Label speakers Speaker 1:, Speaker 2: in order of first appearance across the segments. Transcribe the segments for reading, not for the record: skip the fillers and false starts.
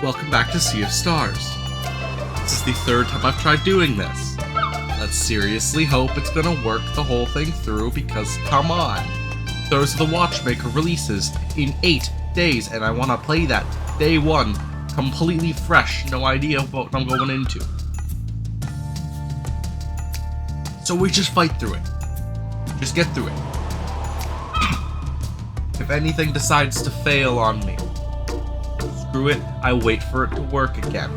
Speaker 1: Welcome back to Sea of Stars. This is the third time I've tried doing this. Let's seriously hope it's gonna work the whole thing through, because come on. Those are the Watchmaker releases in 8 days, and I want to play that day one, completely fresh, no idea what I'm going into. So we just fight through it. Just get through it. If anything decides to fail on me, screw it, I wait for it to work again.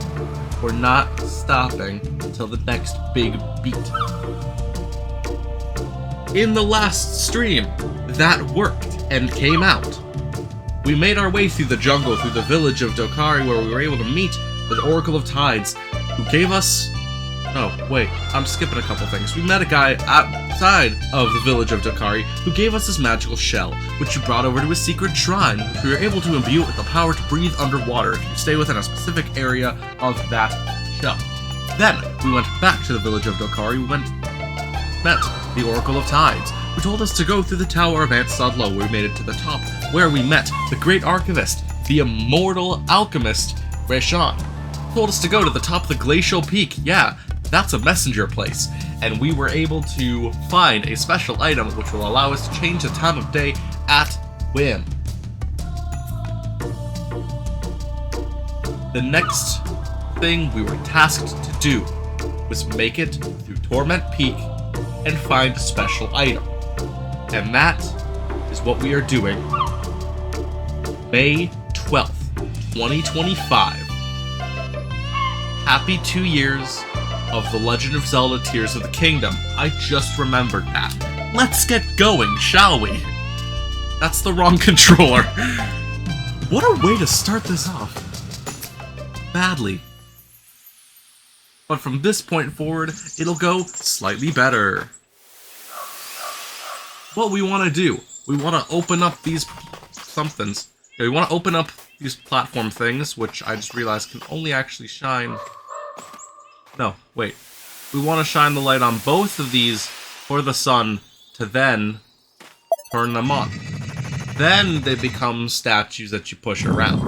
Speaker 1: We're not stopping until the next big beat. In the last stream, that worked and came out. We made our way through the jungle, through the village of Dokari, where we were able to meet with Oracle of Tides, who gave us... Oh, wait, I'm skipping a couple things. We met a guy outside of the village of Dokari who gave us this magical shell, which we brought over to a secret shrine, which we were able to imbue it with the power to breathe underwater if you stay within a specific area of that shell. Then, we went back to the village of Dokari, met the Oracle of Tides, who told us to go through the Tower of Ansodlo, where we made it to the top, where we met the Great Archivist, the immortal alchemist, Reshan. Told us to go to the top of the Glacial Peak, yeah, that's a messenger place, and we were able to find a special item which will allow us to change the time of day at whim. The next thing we were tasked to do was make it through Torment Peak and find a special item. And that is what we are doing. May 12th, 2025. Happy 2 years of The Legend of Zelda Tears of the Kingdom. I just remembered that. Let's get going, shall we? That's the wrong controller. What a way to start this off. Badly. But from this point forward, it'll go slightly better. What we want to do, we want to open up these somethings. Yeah, we want to open up these platform things, which I just realized can only actually shine... No, wait. We want to shine the light on both of these for the sun to then turn them on. Then they become statues that you push around.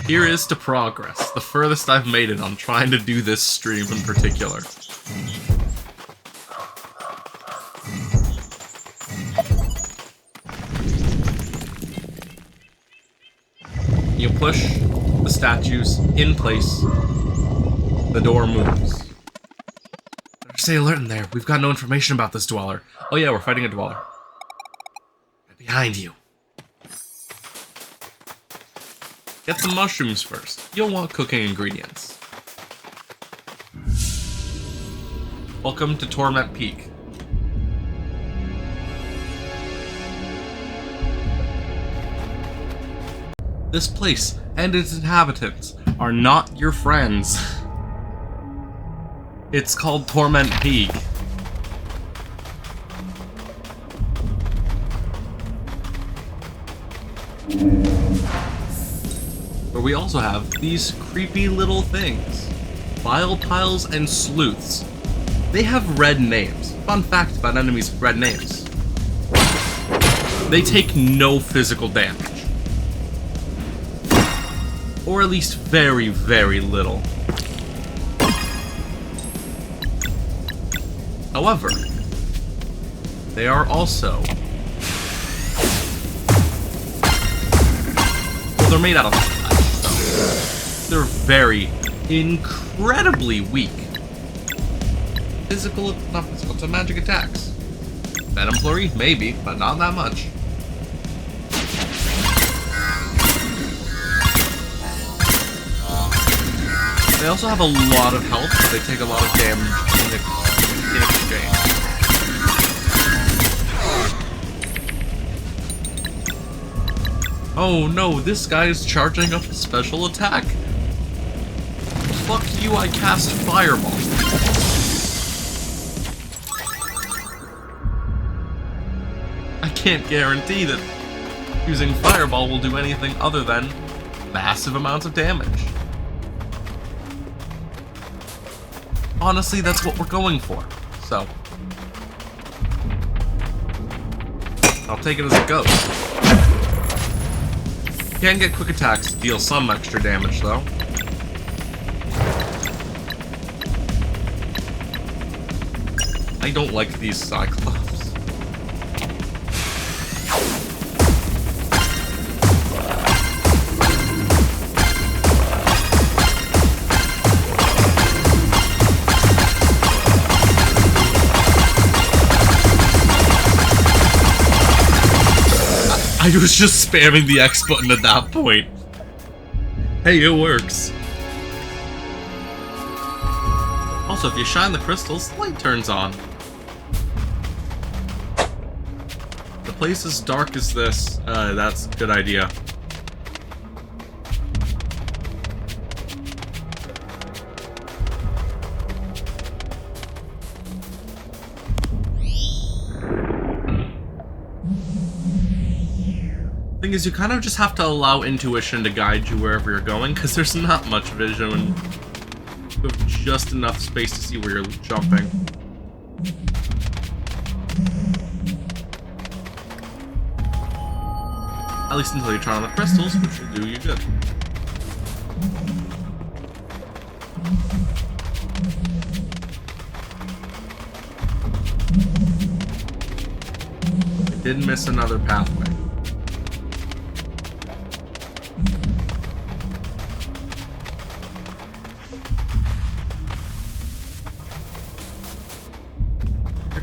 Speaker 1: Here is to progress, the furthest I've made it on trying to do this stream in particular. You push the statues in place, the door moves. Stay alert in there, we've got no information about this dweller. Oh yeah, we're fighting a dweller. Right behind you. Get some mushrooms first. You'll want cooking ingredients. Welcome to Torment Peak. This place and its inhabitants are not your friends. It's called Torment Peak. But we also have these creepy little things. Vile Piles and Sleuths. They have red names. Fun fact about enemies with red names. They take no physical damage. Or at least very, very little. However, they are also... Well, they're made out of flesh, so they're very, incredibly weak. Physical, not physical, to magic attacks. Venom Flurry? Maybe, but not that much. They also have a lot of health, but they take a lot of damage in exchange. Oh no, this guy is charging up a special attack. Fuck you, I cast Fireball. I can't guarantee that using Fireball will do anything other than massive amounts of damage. Honestly, that's what we're going for, so I'll take it as it goes. You can get quick attacks to deal some extra damage, though. I don't like these Cyclops. I was just spamming the X button at that point. Hey, it works. Also, if you shine the crystals, the light turns on. The place as dark as this, that's a good idea. Thing is, you kind of just have to allow intuition to guide you wherever you're going, because there's not much vision when you have just enough space to see where you're jumping. At least until you try on the crystals, which will do you good. I did miss another pathway.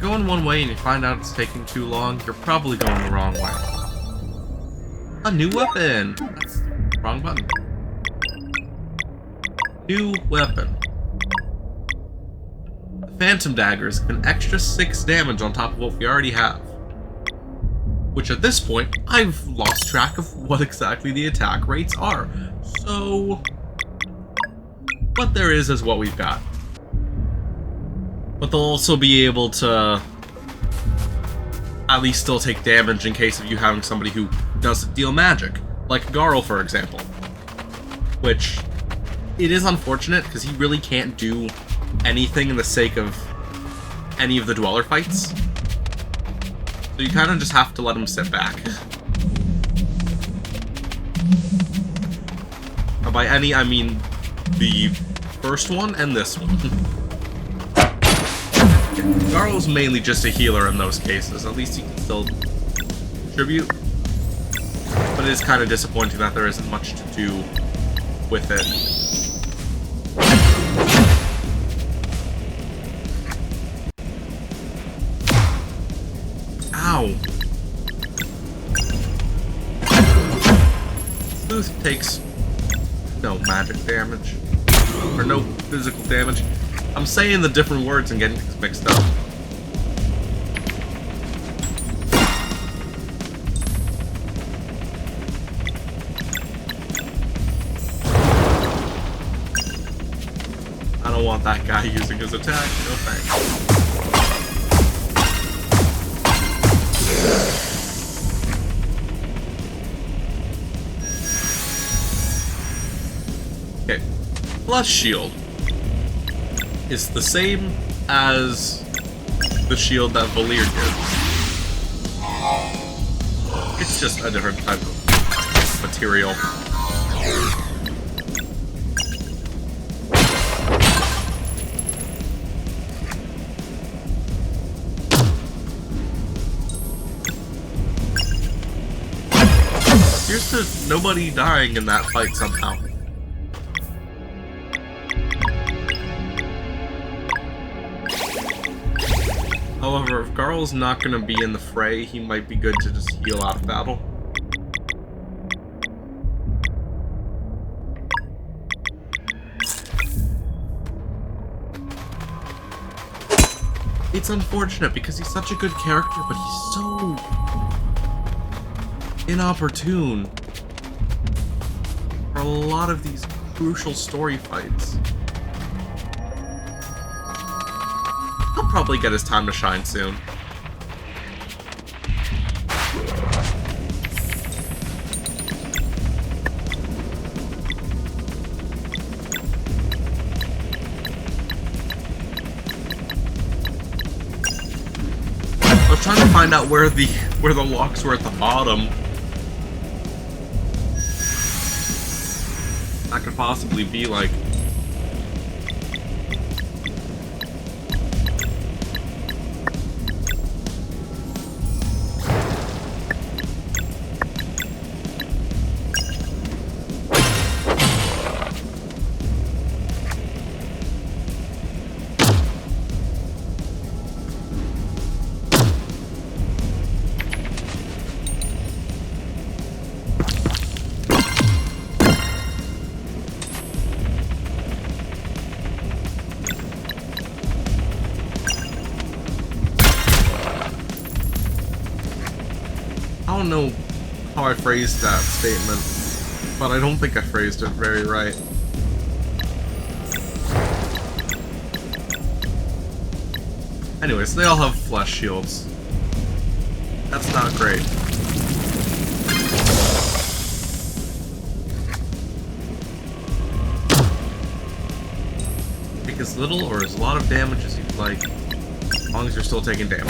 Speaker 1: Going one way and you find out it's taking too long, you're probably going the wrong way. A new weapon! That's the wrong button. New weapon. The Phantom Daggers give an extra 6 damage on top of what we already have. Which at this point, I've lost track of what exactly the attack rates are. So, what there is what we've got. But they'll also be able to at least still take damage in case of you having somebody who doesn't deal magic. Like Garl, for example. Which, it is unfortunate, because he really can't do anything in the sake of any of the Dweller fights. So you kind of just have to let him sit back. By any, I mean the first one and this one. Garl's mainly just a healer in those cases. At least he can still contribute. But it is kind of disappointing that there isn't much to do with it. Ow. Sleuth takes no magic damage. Or no physical damage. I'm saying the different words and getting things mixed up. I don't want that guy using his attack. No thanks. Okay. Plus shield is the same as the shield that Valir gives. It's just a different type of material. Here's to nobody dying in that fight somehow. However, if Garl's not going to be in the fray, he might be good to just heal out of battle. It's unfortunate because he's such a good character, but he's so inopportune for a lot of these crucial story fights. He'll probably get his time to shine soon. I was trying to find out where the locks were at the bottom. that could possibly be like. I don't know how I phrased that statement, but I don't think I phrased it very right. Anyways, they all have flesh shields. That's not great. Take as little or as lot of damage as you'd like, as long as you're still taking damage.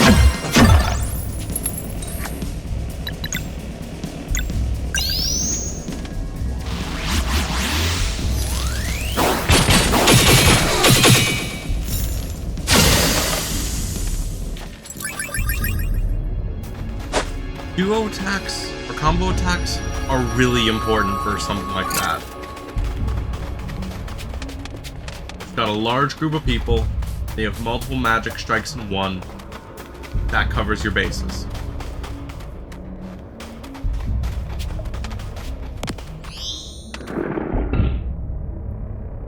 Speaker 1: Duo attacks or combo attacks are really important for something like that. You've got a large group of people, they have multiple magic strikes in one. That covers your bases.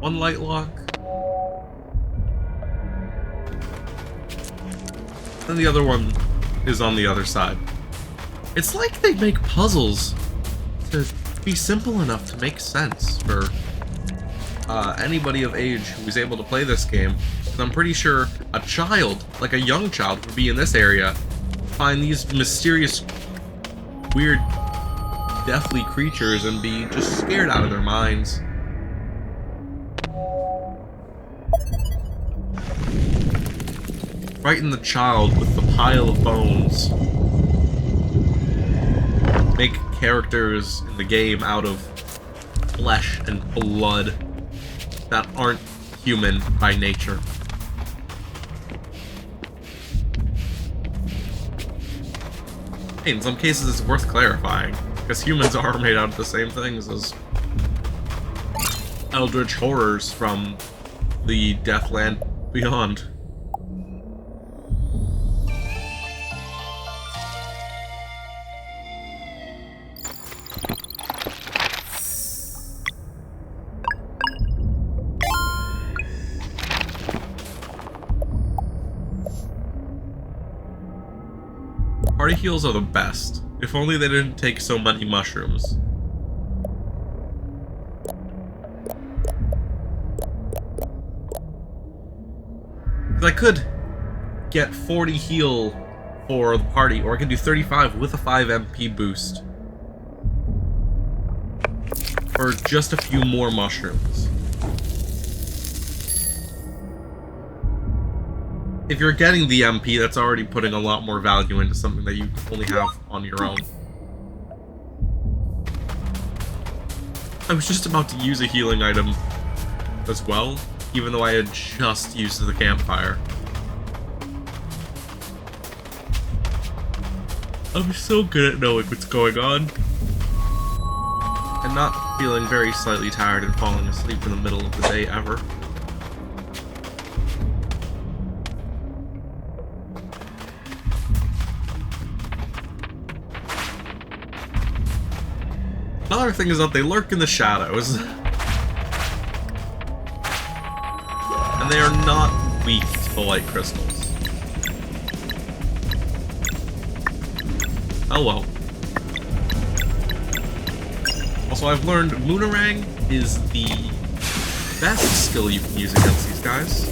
Speaker 1: One light lock. And the other one is on the other side. It's like they make puzzles to be simple enough to make sense for anybody of age who is able to play this game. Because I'm pretty sure a child, like a young child, would be in this area, find these mysterious, weird, deathly creatures and be just scared out of their minds. Frighten the child with the pile of bones. Make characters in the game out of flesh and blood that aren't human by nature. Hey, in some cases it's worth clarifying, because humans are made out of the same things as eldritch horrors from the Deathland beyond. Party heals are the best. If only they didn't take so many mushrooms. I could get 40 heal for the party, or I can do 35 with a 5 MP boost. For just a few more mushrooms. If you're getting the MP, that's already putting a lot more value into something that you only have on your own. I was just about to use a healing item as well, even though I had just used the campfire. I'm so good at knowing what's going on. And not feeling very slightly tired and falling asleep in the middle of the day ever. Another thing is that they lurk in the shadows. And they are not weak to light crystals. Oh well. Also, I've learned Moonerang is the best skill you can use against these guys.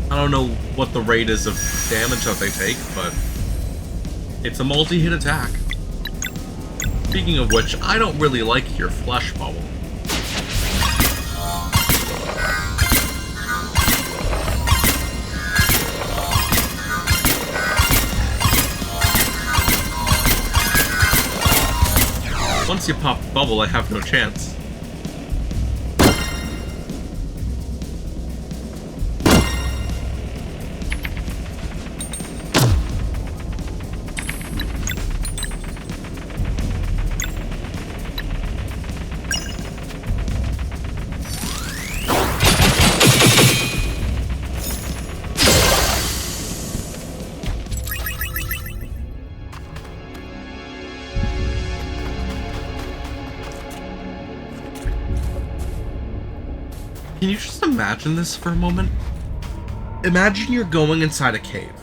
Speaker 1: I don't know what the rate is of damage that they take, but it's a multi-hit attack. Speaking of which, I don't really like your flesh bubble. Once you pop the bubble, I have no chance. Can you just imagine this for a moment? Imagine you're going inside a cave.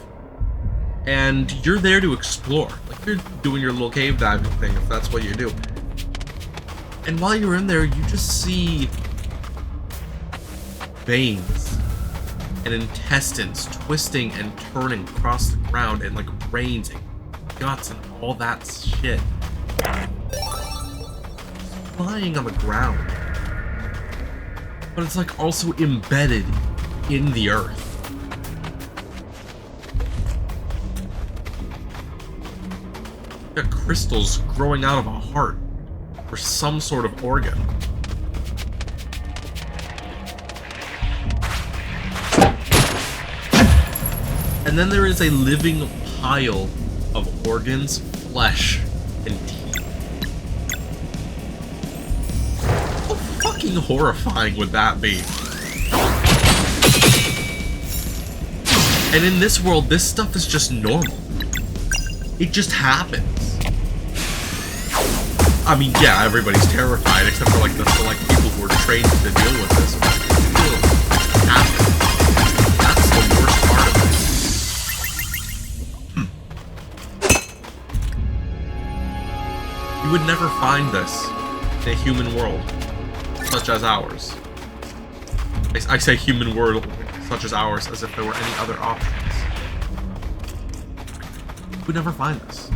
Speaker 1: And you're there to explore. Like, you're doing your little cave diving thing, if that's what you do. And while you're in there, you just see veins and intestines twisting and turning across the ground, and like brains and guts and all that shit lying on the ground. But it's like also embedded in the earth. You got crystals growing out of a heart or some sort of organ. And then there is a living pile of organs, flesh, and teeth. How fucking horrifying would that be? And in this world, this stuff is just normal. It just happens. I mean, yeah, everybody's terrified, except for like the select people who are trained to deal with this. But it still happens. That's the worst part of it. You would never find this in a human world such as ours. I say human world such as ours as if there were any other options. You would never find this.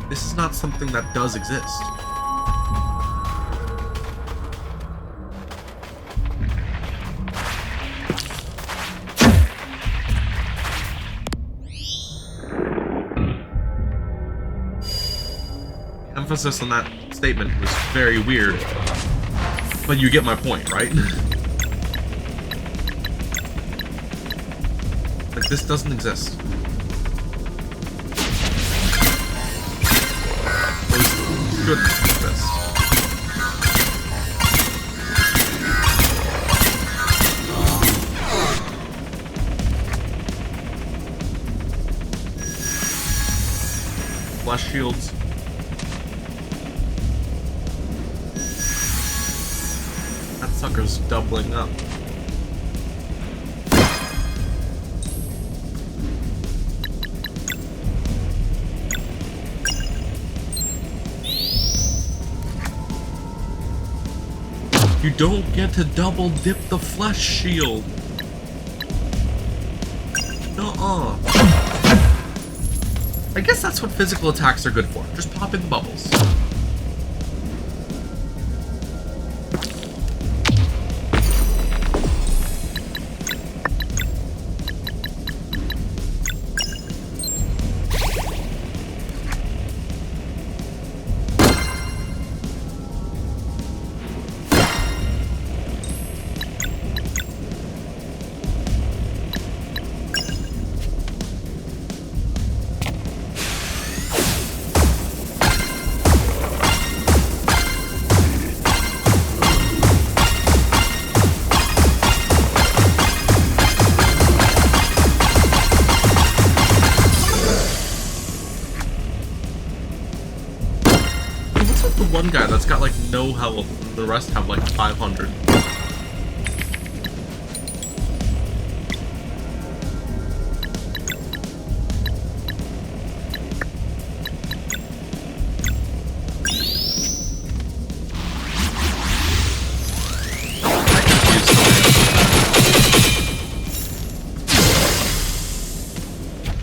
Speaker 1: This is not something that does exist. Emphasis on that statement was very weird, but you get my point, right? Like, this doesn't exist. Shouldn't exist. Flash shields. That sucker's doubling up. You don't get to double dip the flesh shield. Nuh-uh. I guess that's what physical attacks are good for. Just pop in the bubbles. One guy that's got like no health, and the rest have like 500.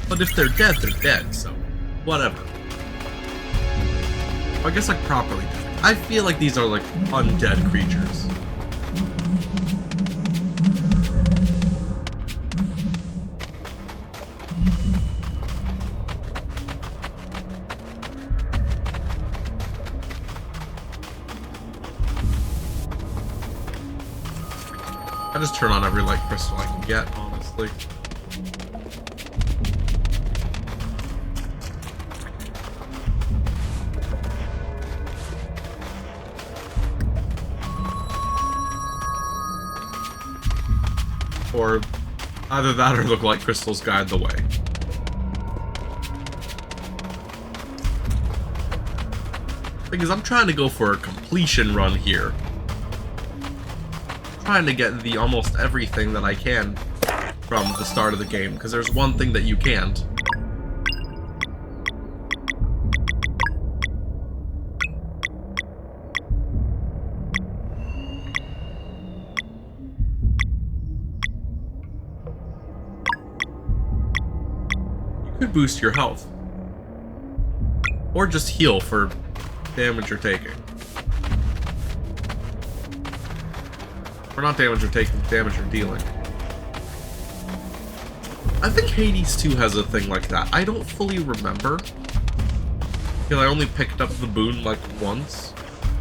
Speaker 1: But if they're dead, so whatever. I guess like properly. I feel like these are like undead creatures. I just turn on every light crystal I can get, honestly. Or either that or look like crystals guide the way. Because I'm trying to go for a completion run here. I'm trying to get the almost everything that I can from the start of the game, because there's one thing that you can't. Could boost your health. Or just heal for damage you're taking. Or not damage you're taking, damage you're dealing. I think Hades 2 has a thing like that. I don't fully remember. Because I only picked up the boon like once.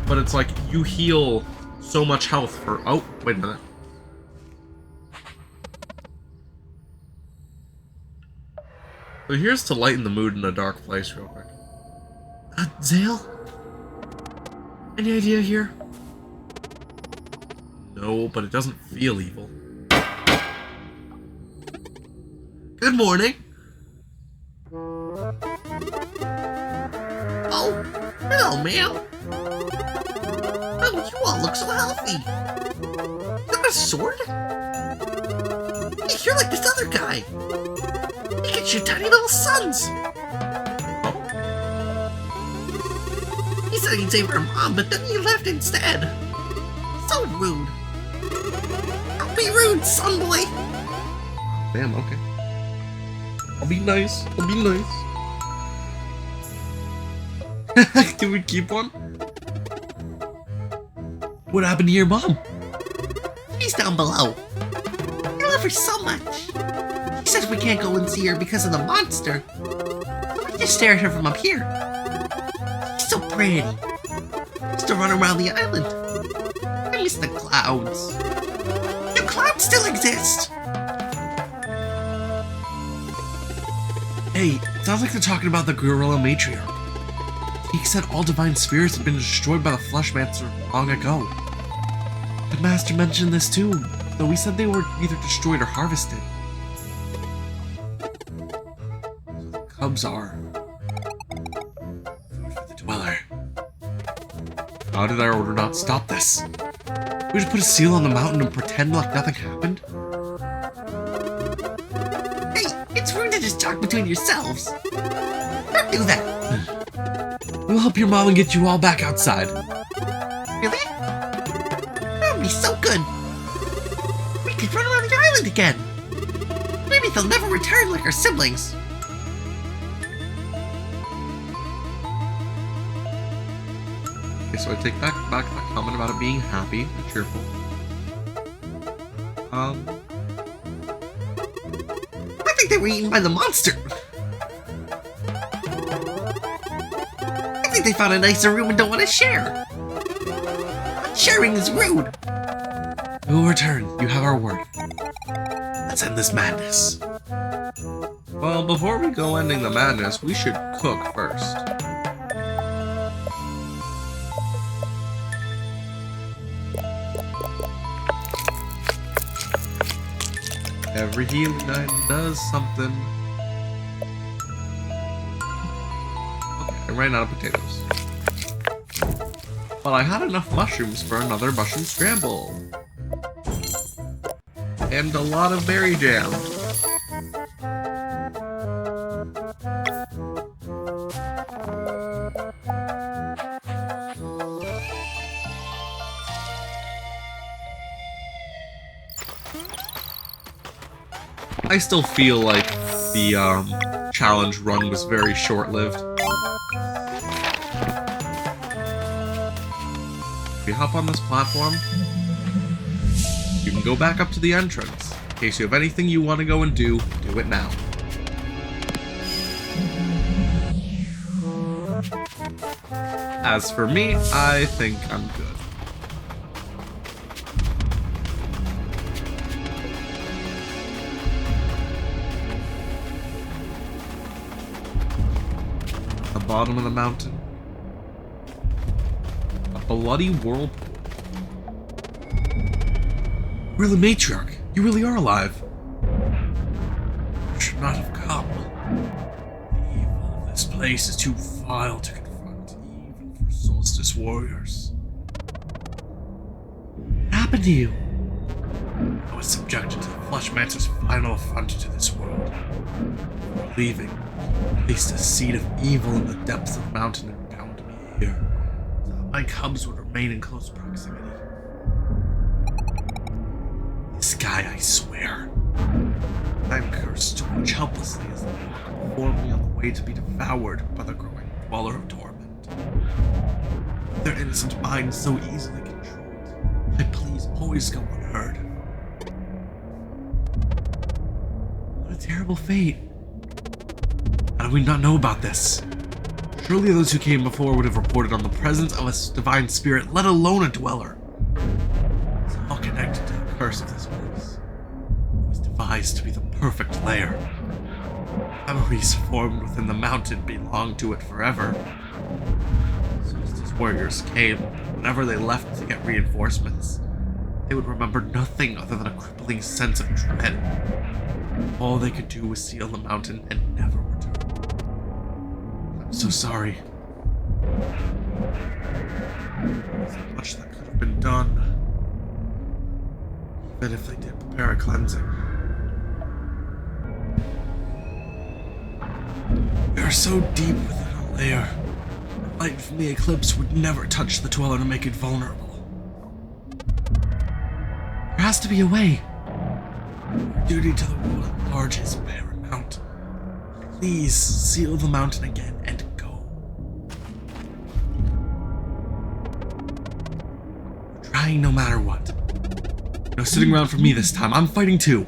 Speaker 1: But it's like you heal so much health for... Oh, wait a minute. So here's to lighten the mood in a dark place real quick. Zale? Any idea here? No, but it doesn't feel evil. Good morning. Oh, hello, ma'am. Oh, you all look so healthy. You got a sword? Hey, you're like this other guy. You can shoot tiny little suns! Oh. He said he'd save her mom, but then he left instead. So rude. Don't be rude, son boy! Damn, okay. I'll be nice. I'll be nice. Can we keep one? What happened to your mom? She's down below. I love her so much. He says we can't go and see her because of the monster. So we just stare at her from up here. She's so pretty. Just to run around the island. I miss the clouds. Do clouds still exist? Hey, sounds like they're talking about the gorilla matriarch. He said all divine spirits have been destroyed by the Fleshmancer long ago. The master mentioned this too, though he said they were either destroyed or harvested. Cubs are food for the dweller. How did our order not stop this? We just put a seal on the mountain and pretend like nothing happened? Hey, it's rude to just talk between yourselves. Don't do that. We'll help your mom and get you all back outside. Really? That would be so good. We could run around the island again. Maybe they'll never return like our siblings. So I take back that comment about it being happy and cheerful. I think they were eaten by the monster. I think they found a nicer room and don't want to share. But sharing is rude. We will return. You have our word. Let's end this madness. Well, before we go ending the madness, we should cook first. Every healing item does something. Okay, I ran out of potatoes. But I had enough mushrooms for another mushroom scramble. And a lot of berry jam. I still feel like the challenge run was very short-lived. If you hop on this platform, you can go back up to the entrance. In case you have anything you want to go and do it now. As for me, I think I'm good. bottom of the mountain. A bloody whirlpool. We're the matriarch. You really are alive. You should not have come. The evil of this place is too vile to confront, even for solstice warriors. What happened to you? I was subjected to the Fleshmancer's final affront to this world. Before leaving, he placed a seed of evil in the depths of the mountain and bound me here, so that my cubs would remain in close proximity. This guy, I swear. I'm cursed to watch helplessly as they walk before me on the way to be devoured by the growing dweller of torment. Their innocent minds so easily controlled, my pleas always go unheard. What a terrible fate. How do we not know about this? Surely those who came before would have reported on the presence of a divine spirit, let alone a dweller. It's all connected to the curse of this place. It was devised to be the perfect lair. Memories formed within the mountain belong to it forever. Solstice warriors came, whenever they left to get reinforcements, they would remember nothing other than a crippling sense of dread. All they could do was seal the mountain and never return. I'm so sorry. So much that could have been done. Even if they did prepare a cleansing. We are so deep within a lair. The light from the eclipse would never touch the dweller to make it vulnerable. There has to be a way. Our duty to the world at large is paramount. Please seal the mountain again and go. We're trying no matter what. No sitting around for me this time. I'm fighting too.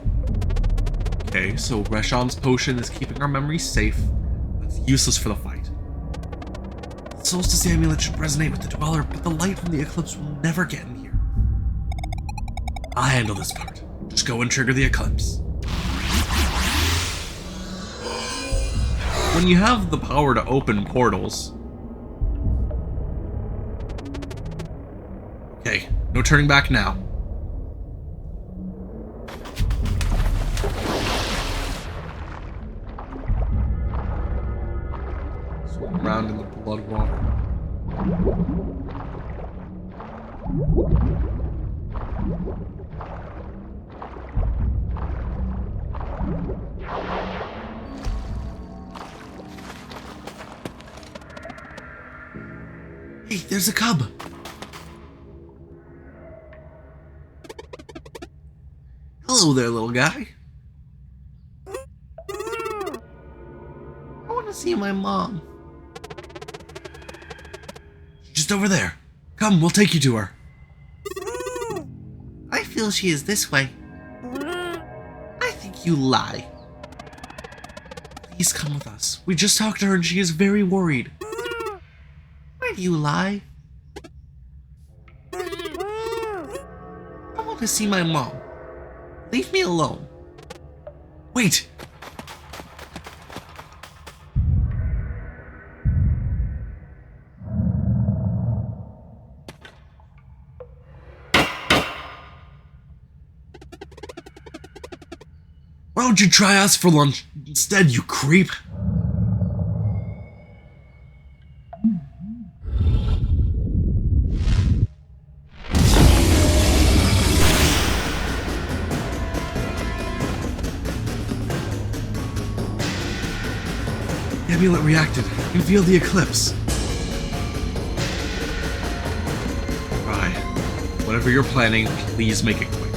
Speaker 1: Okay, so Reshawn's potion is keeping our memories safe. That's useless for the fight. The Solstice amulet should resonate with the dweller, but the light from the eclipse will never get in here. I'll handle this part. Just go and trigger the eclipse. When you have the power to open portals... Okay, no turning back now. Swim around in the blood water. Hey, there's a cub! Hello there, little guy. I want to see my mom. Just over there. Come, we'll take you to her. I feel she is this way. I think you lie. Please come with us. We just talked to her and she is very worried. Why do you lie? I want to see my mom. Leave me alone. Wait! Why don't you try us for lunch instead, you creep? The amulet reacted. You can feel the eclipse. Right. Whatever you're planning, please make it quick.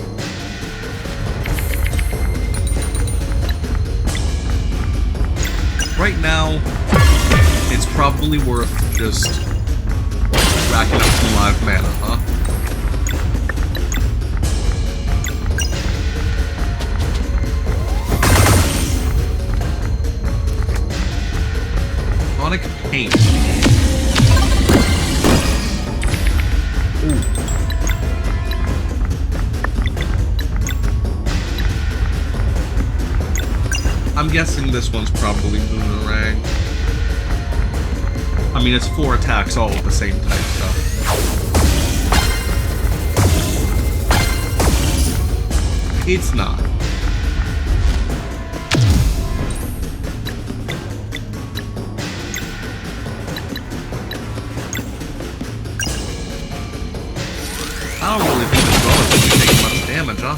Speaker 1: Right now, it's probably worth just racking up some live mana, huh? Sonic Paint. Ooh. I'm guessing this one's probably Boomerang. I mean, it's 4 attacks all of the same type, so... It's not. I don't really think this bonus will be taking much damage, huh?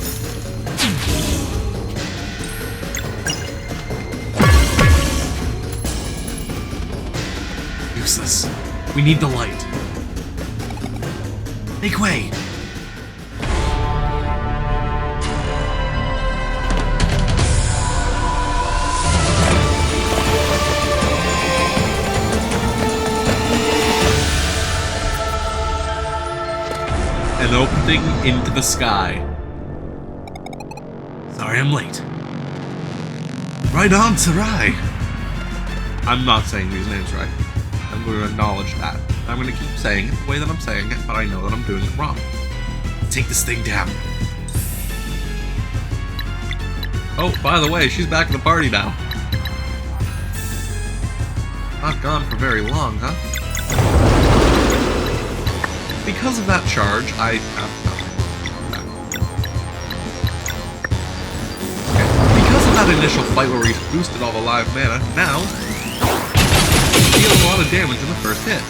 Speaker 1: Useless. We need the light. Make way! An opening into the sky. Sorry I'm late. Right on, Sarai! I'm not saying these names right. I'm going to acknowledge that. I'm going to keep saying it the way that I'm saying it, but I know that I'm doing it wrong. Take this thing down. Oh, by the way, she's back in the party now. Not gone for very long, huh? Because of that charge, I have nothing. Okay. Because of that initial fight where we boosted all the live mana, now we deal a lot of damage in the first hit.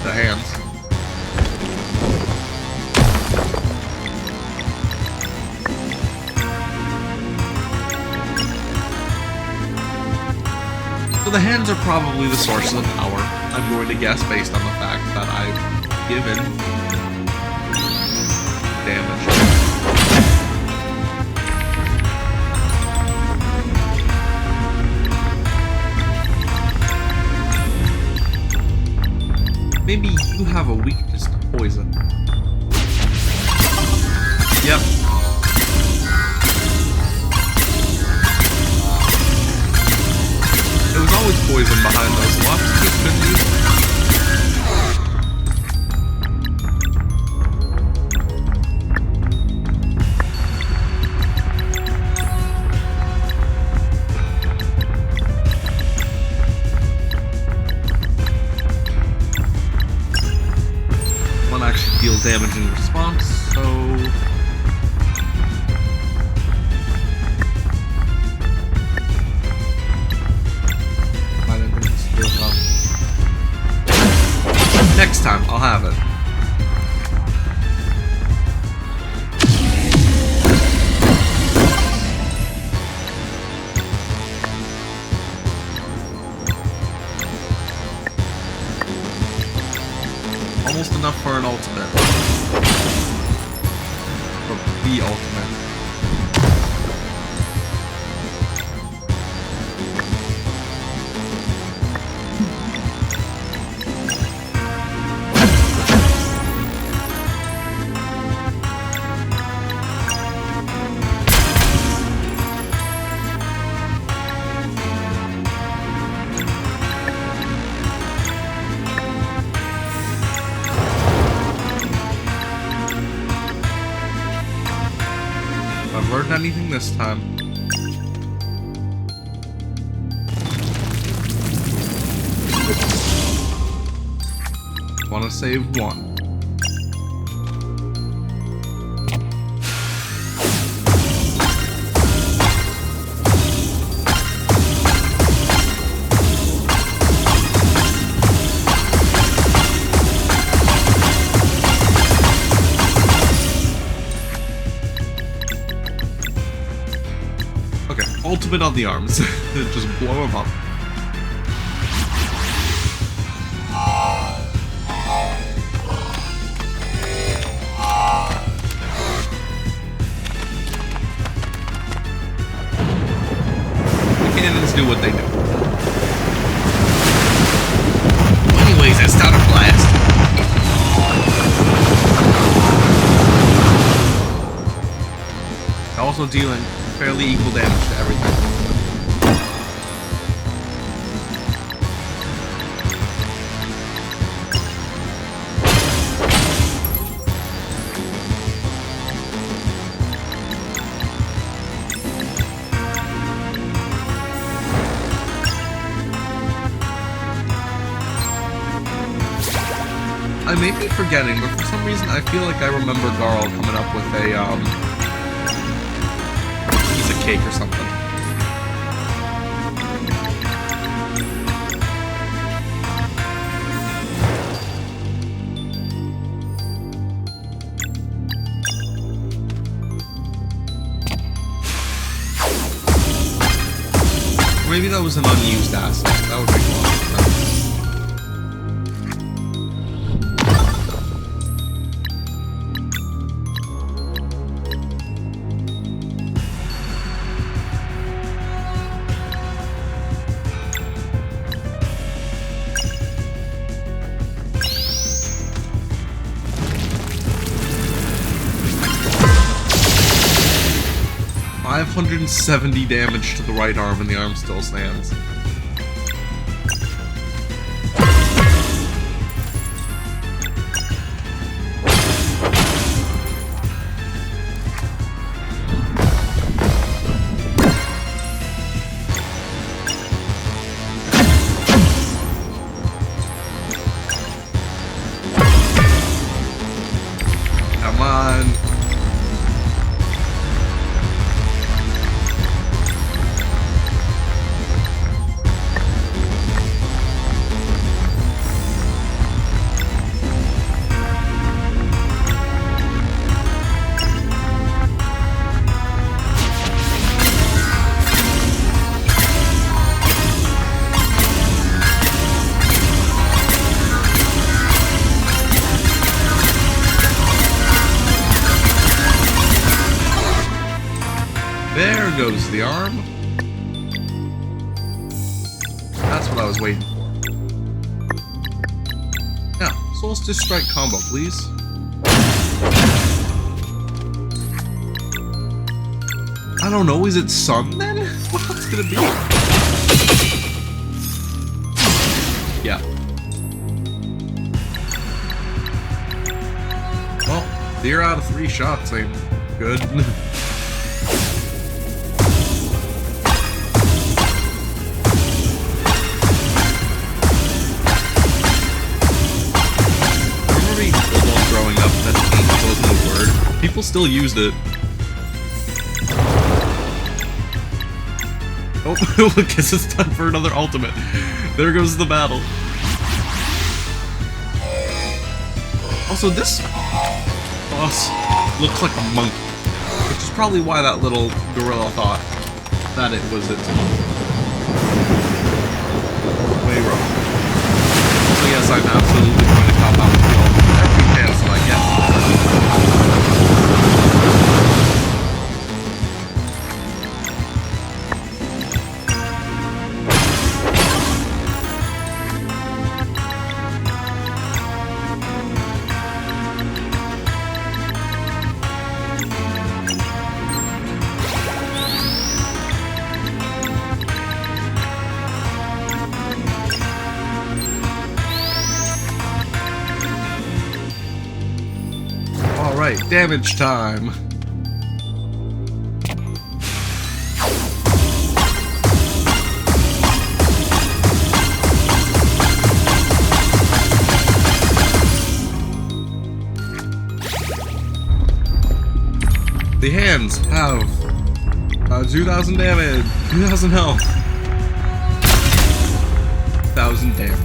Speaker 1: The hands. So the hands are probably the source of the power, I'm going to guess, based on the fact that I've given damage. Maybe you have a weakness to poison. Yep. There was always poison behind those locks, just couldn't use it. One actually deals damage in response, so... Next time, I'll have it. Almost enough for an ultimate. For the ultimate. I've learned anything this time. Want to save one. Ultimate on the arms. Just blow them up. The cannons do what they do. Anyways, it's time to blast. Also dealing fairly equal damage to everything. I may be forgetting, but for some reason I feel like I remember Garl coming up with a, piece of cake or something. Maybe that was an unused asset. That would make a lot of sense. 570 damage to the right arm, and the arm still stands. Come on. There goes the arm. That's what I was waiting for. Now, Solstice Strike combo, please. I don't know, is it sun then? What else could it be? Yeah. Well, 0 out of 3 shots ain't good. Growing up, that wasn't a word. People still used it. Oh, I guess it's time for another ultimate. There goes the battle. Also, this boss looks like a monkey, which is probably why that little gorilla thought that it was its way wrong. So yes, I'm absolutely going to cop out with the ultimate every chance that I get. Alright, damage time. The hands have 2,000 damage, 2,000 health, 1,000 damage.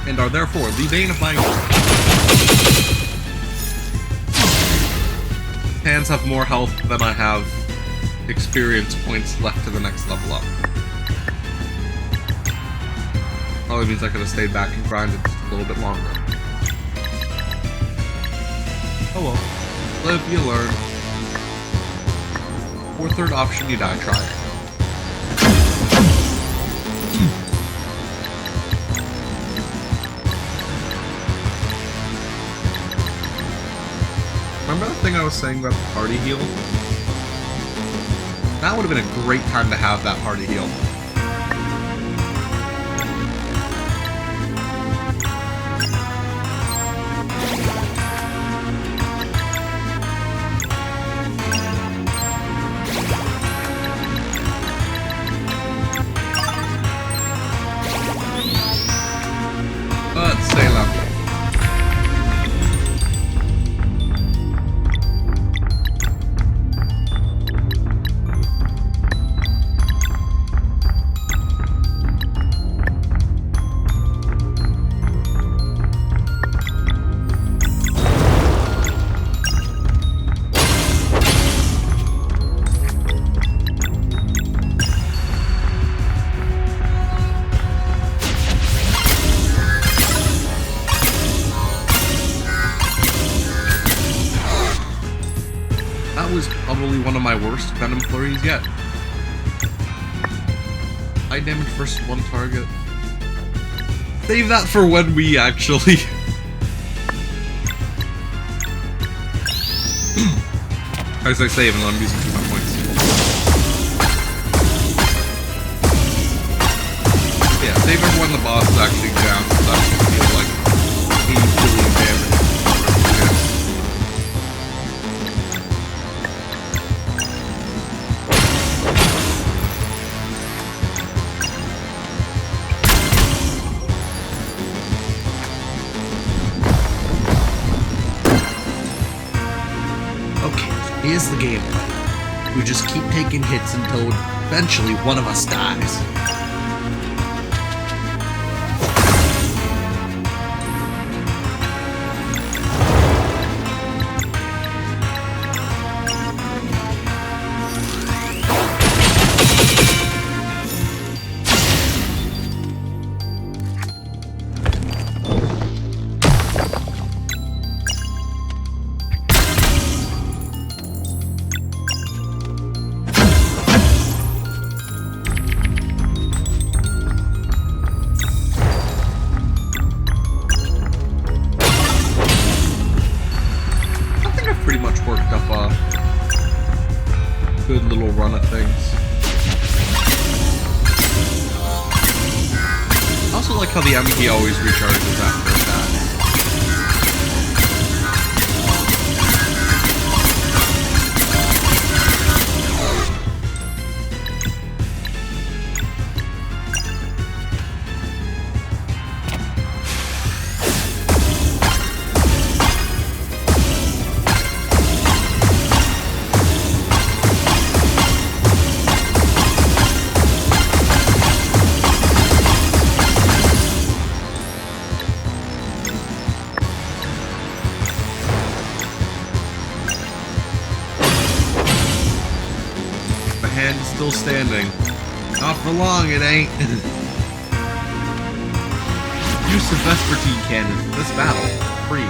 Speaker 1: And are therefore the bane of my hands have more health than I have experience points left to the next level up. Probably means I could have stayed back and grinded just a little bit longer. Oh well. Live, you learn. Or third option, you die trying. Remember that thing I was saying about the party heal? That would have been a great time to have that party heal. my worst Venom flurries yet. High damage versus one target. Save that for when we actually... As I save and I'm using too much points. Yeah, save it when the boss is actually down, so that should feel like 80 billion damage.
Speaker 2: Here's the gameplay. We just keep taking hits until eventually one of us dies. Good little run of things. I also like how the MP always recharges after that. Hand is still standing. Not for long, it ain't. Use the Vespertine cannon for this battle. Free.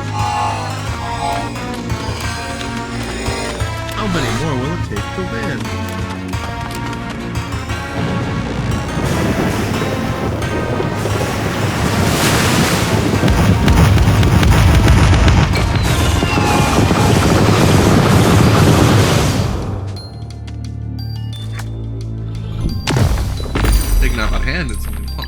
Speaker 2: How many more will it take to win? Taking out my hand is something fun.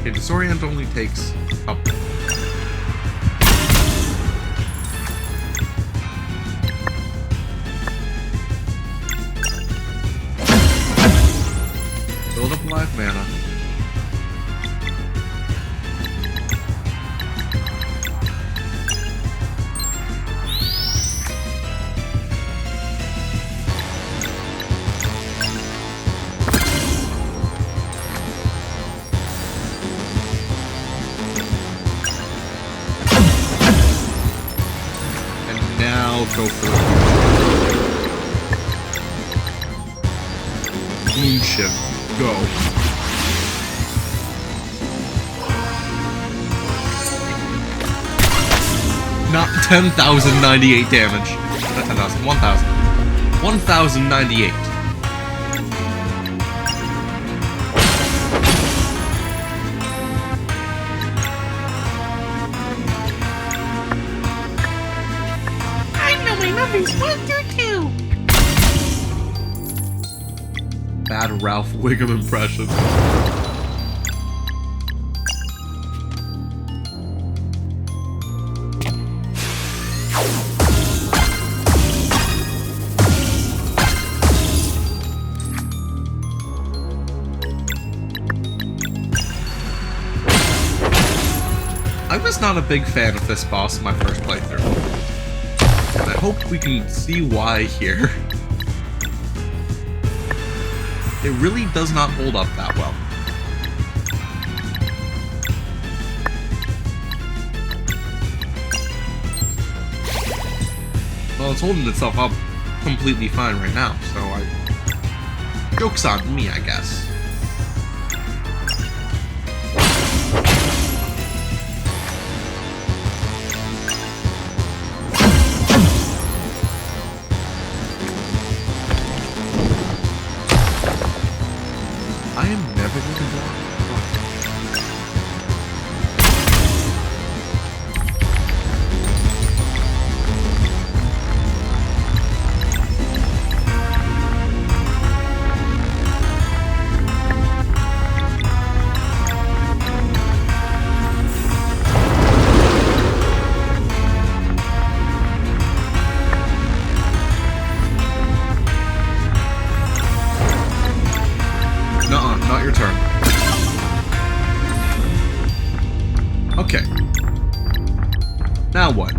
Speaker 2: Okay, disorient only takes a couple. Build up life mana. And now go for it. Moonshift. Go. Not 10,098 damage. Not 10,000, 1,000. 1,098.
Speaker 3: I know my numbers 1 through 2.
Speaker 1: Bad Ralph Wiggum impression. I was not a big fan of this boss in my first playthrough. And I hope we can see why here. It really does not hold up that well. Well, it's holding itself up completely fine right now, so joke's on me, I guess. I am never going to block. Nuh-uh, not your turn. Okay. Now what?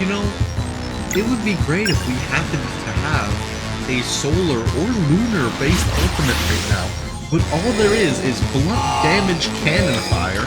Speaker 1: You know, it would be great if we happened to have a solar or lunar based ultimate right now, but all there is blunt damage cannon fire.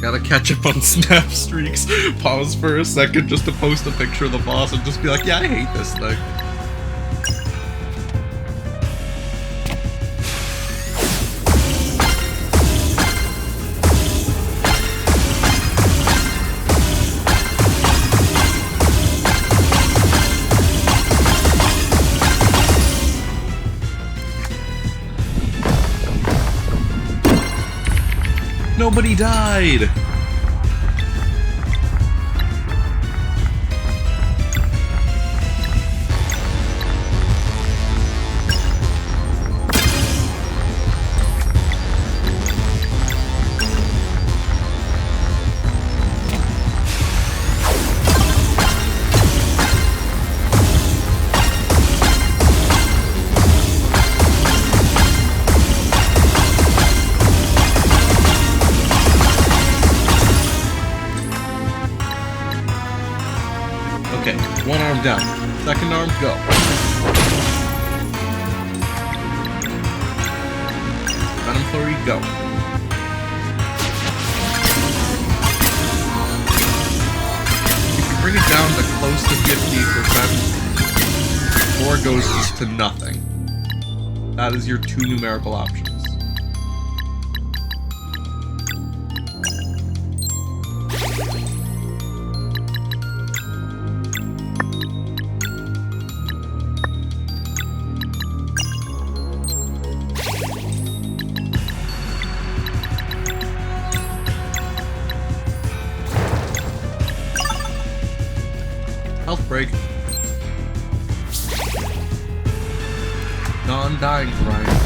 Speaker 1: Gotta catch up on snap streaks. Pause for a second just to post a picture of the boss and just be like, yeah, I hate this thing. Nobody died! Okay, one arm down. Second arm, go. Venom Flurry, go. You can bring it down to close to 50% before it goes just to nothing. That is your two numerical options. Health break. Non-dying variety.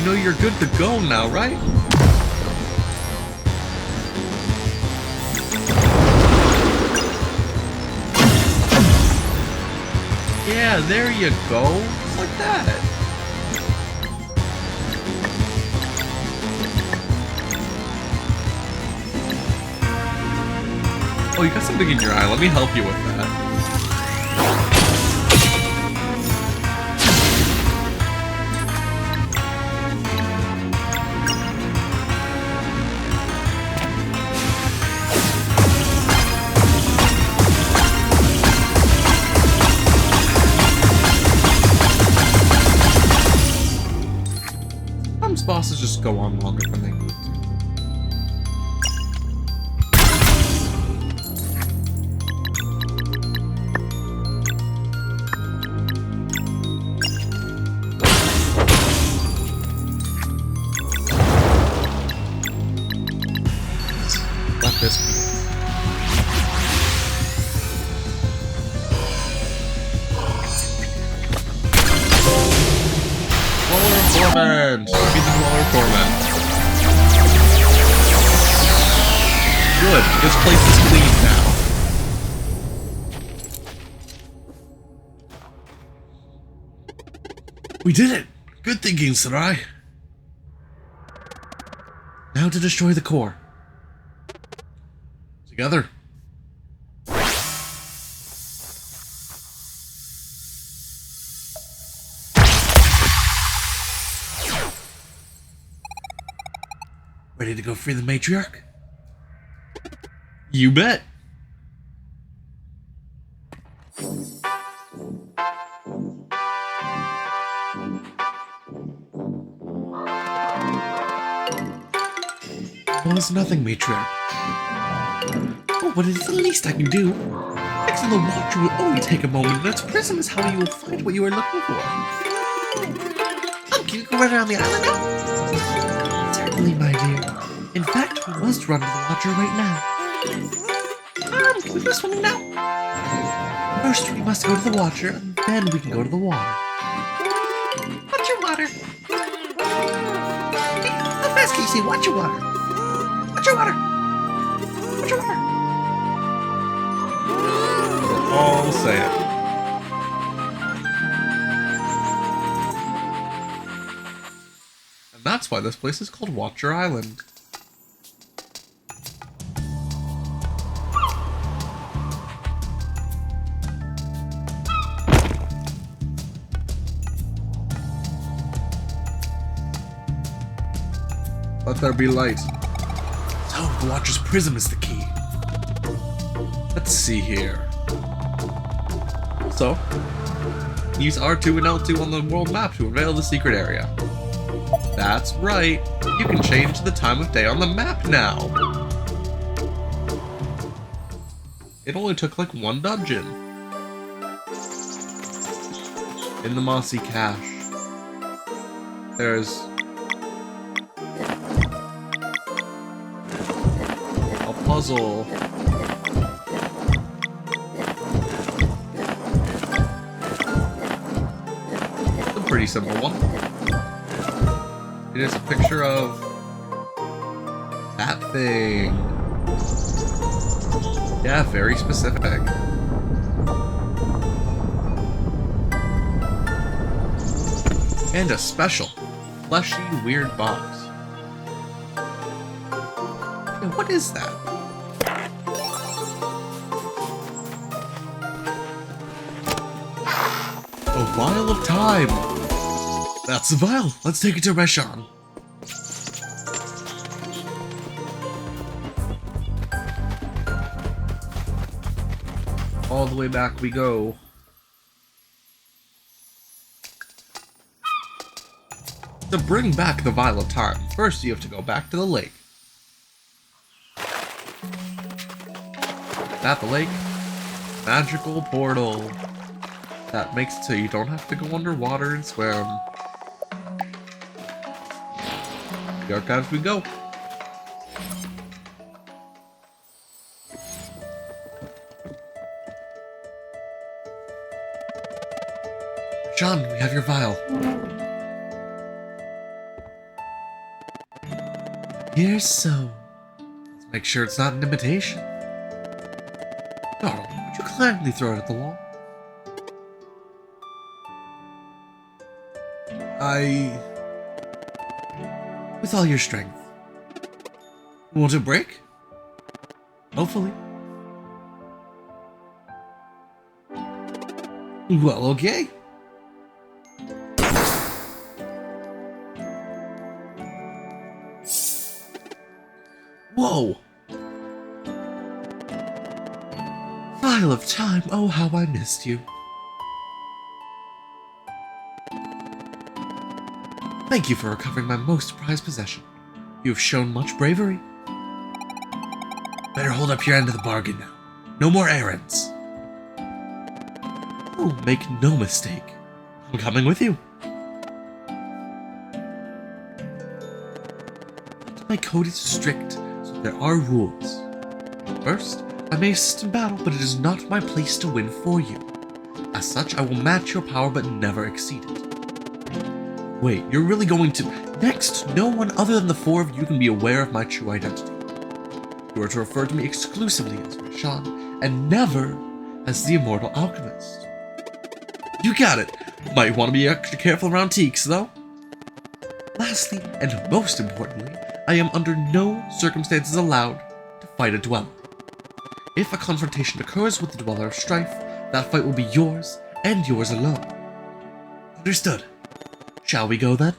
Speaker 1: know you're good to go now, right? Yeah, there you go. Just like that. Oh, you got something in your eye. Let me help you with that. Sometimes bosses just go on longer than they need to. Let this be. Torment! Defeat the Waller Torment. Good, this place is clean now.
Speaker 2: We did it! Good thinking, Sarai. Now to destroy the core. Together. Ready to go free the matriarch?
Speaker 1: You bet.
Speaker 2: Well, it's nothing, matriarch. Oh, but it's the least I can do. Fixing the watcher will only take a moment, and its prism is how you will find what you are looking for.
Speaker 3: Can you go right around the island now?
Speaker 2: Certainly, my dear. In fact, we must run to the watcher right now.
Speaker 3: Can we go swimming now?
Speaker 2: First, we must go to the watcher, and then we can go to the water.
Speaker 3: Watch your water. Hey, how fast can you say watch your water? Watch your water. Watch your water.
Speaker 1: All say it. And that's why this place is called Watcher Island. Let there be light.
Speaker 2: So, the watcher's prism is the key.
Speaker 1: Let's see here. So, use R2 and L2 on the world map to unveil the secret area. That's right, you can change the time of day on the map now. It only took like one dungeon. In the mossy cache, there's a puzzle. Pretty simple one. It is a picture of that thing. Yeah, very specific. And a special, fleshy, weird box. Now, what is that? A vial of time!
Speaker 2: That's the vial. Let's take it to Reshan.
Speaker 1: All the way back we go. To bring back the vial of time, first you have to go back to the lake. At the lake, magical portal. That makes it so you don't have to go underwater and swim. The archives we go.
Speaker 2: Reshan, we have your vial. Here's so. Let's make sure it's not an imitation. Darling, would you kindly throw it at the wall? With all your strength. Won't it break? Hopefully. Well, okay. Whoa! Vial of time, oh how I missed you. Thank you for recovering my most prized possession. You have shown much bravery. Better hold up your end of the bargain now. No more errands. Oh, make no mistake. I'm coming with you. My code is strict, so there are rules. First, I may assist in battle, but it is not my place to win for you. As such, I will match your power but never exceed it. Wait, you're really going to... Next, no one other than the four of you can be aware of my true identity. You are to refer to me exclusively as Rashan, and never as the Immortal Alchemist. You got it! Might want to be extra careful around Teaks, though. Lastly, and most importantly, I am under no circumstances allowed to fight a dweller. If a confrontation occurs with the Dweller of Strife, that fight will be yours, and yours alone. Understood. Shall we go then?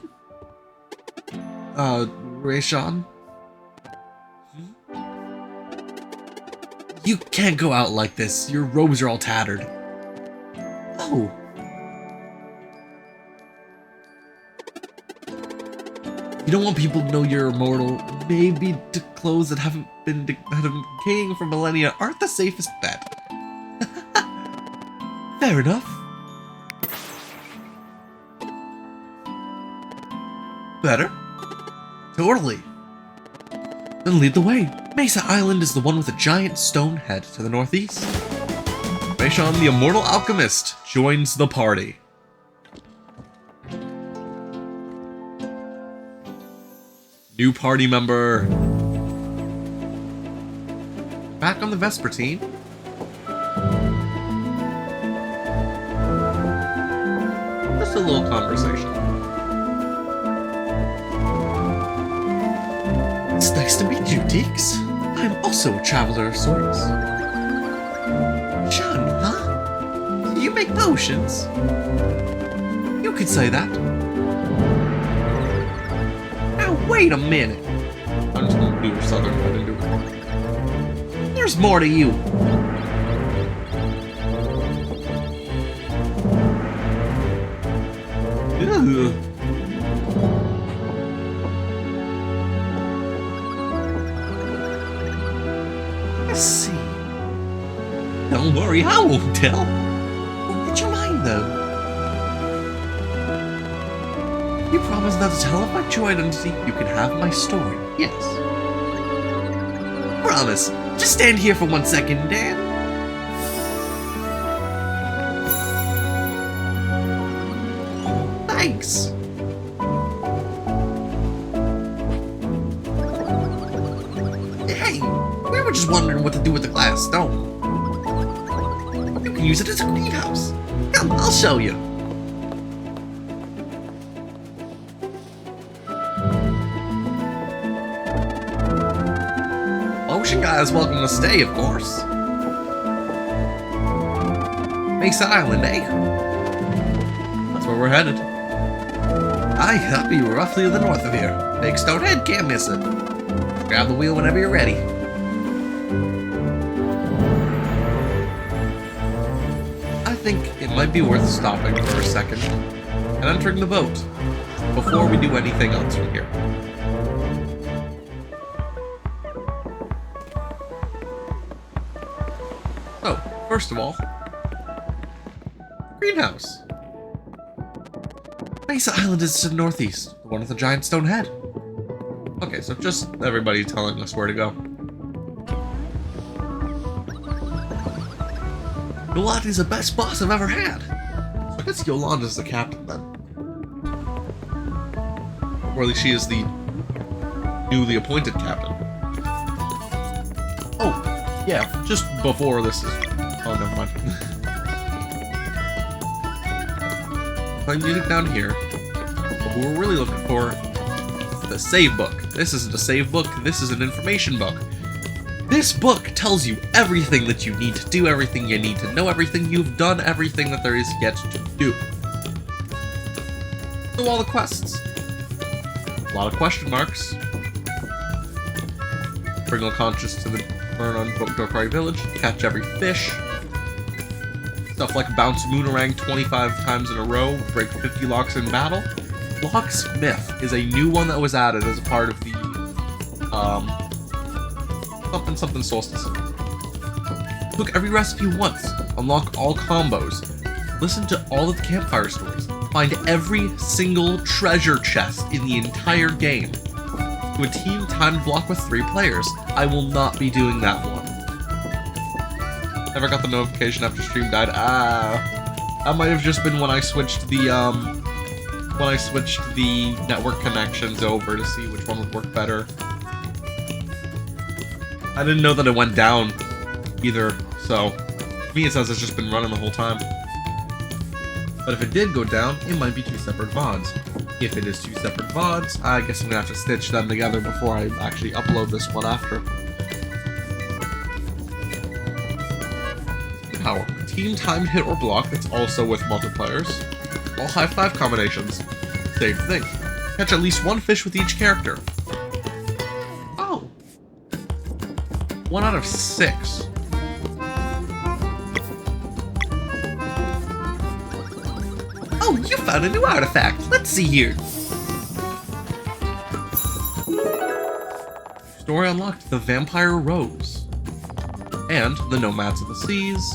Speaker 2: Rashan? You can't go out like this. Your robes are all tattered. Oh. You don't want people to know you're immortal. Maybe to clothes that haven't been decaying for millennia aren't the safest bet. Fair enough. Better? Totally. Then lead the way. Mesa Island is the one with a giant stone head to the northeast. Rashan, the Immortal Alchemist, joins the party. New party member. Back on the Vespertine. Just a little conversation. It's nice to meet you, Teaks. I'm also a traveler of sorts. Sean, huh? You make potions? You could say that. Now, wait a minute. I'm just gonna do a southern cut and do it. There's more to you. Ugh. Let's see. Don't worry, I won't tell. Would you mind, though? You promise not to tell of my true identity, you can have my story, yes. Promise. Just stand here for 1 second, Dan. Thanks. Hey, we were just wondering what to do with the glass stone. You can use it as a greenhouse. Come, I'll show you. Ocean guys welcome to stay, of course. Mesa Island, eh? That's where we're headed. Aye, that'd be roughly to the north of here. Big stone head, can't miss it. Grab the wheel whenever you're ready. I think it might be worth stopping for a second and entering the boat before we do anything else from here. So, first of all, greenhouse. Mesa Island is to the northeast, the one with the giant stone head. Okay, so just everybody telling us where to go. Yolanda's the best boss I've ever had. So I guess Yolanda's the captain then. Or at least she is the
Speaker 1: newly appointed captain. Oh, yeah, just before this is... Oh, never mind. Playing music down here. What we're really looking for is the save book. This isn't a save book, this is an information book. This book tells you everything that you need to do, everything you need to know, everything you've done, everything that there is yet to do. So all the quests. A lot of question marks. Bring unconscious to the burn on Dokari Village, catch every fish. Stuff like bounce Moonerang 25 times in a row, break 50 locks in battle. Locksmith is a new one that was added as a part of the something solstice. Cook every recipe once, unlock all combos, listen to all of the campfire stories, find every single treasure chest in the entire game. To a team timed block with 3 players. I will not be doing that one. Never got the notification after stream died. That might have just been when I switched the network connections over to see which one would work better. I didn't know that it went down either, so to me it says it's just been running the whole time. But if it did go down, it might be 2 separate VODs. If it is 2 separate VODs, I guess I'm gonna have to stitch them together before I actually upload this one after. Power. Team timed hit or block that's also with multiplayers. All high 5 combinations. Same thing. Catch at least 1 fish with each character. Oh. 1 out of 6.
Speaker 3: Oh, you found a new artifact. Let's see here.
Speaker 1: Story unlocked: the Vampire Rose. And the Nomads of the Seas.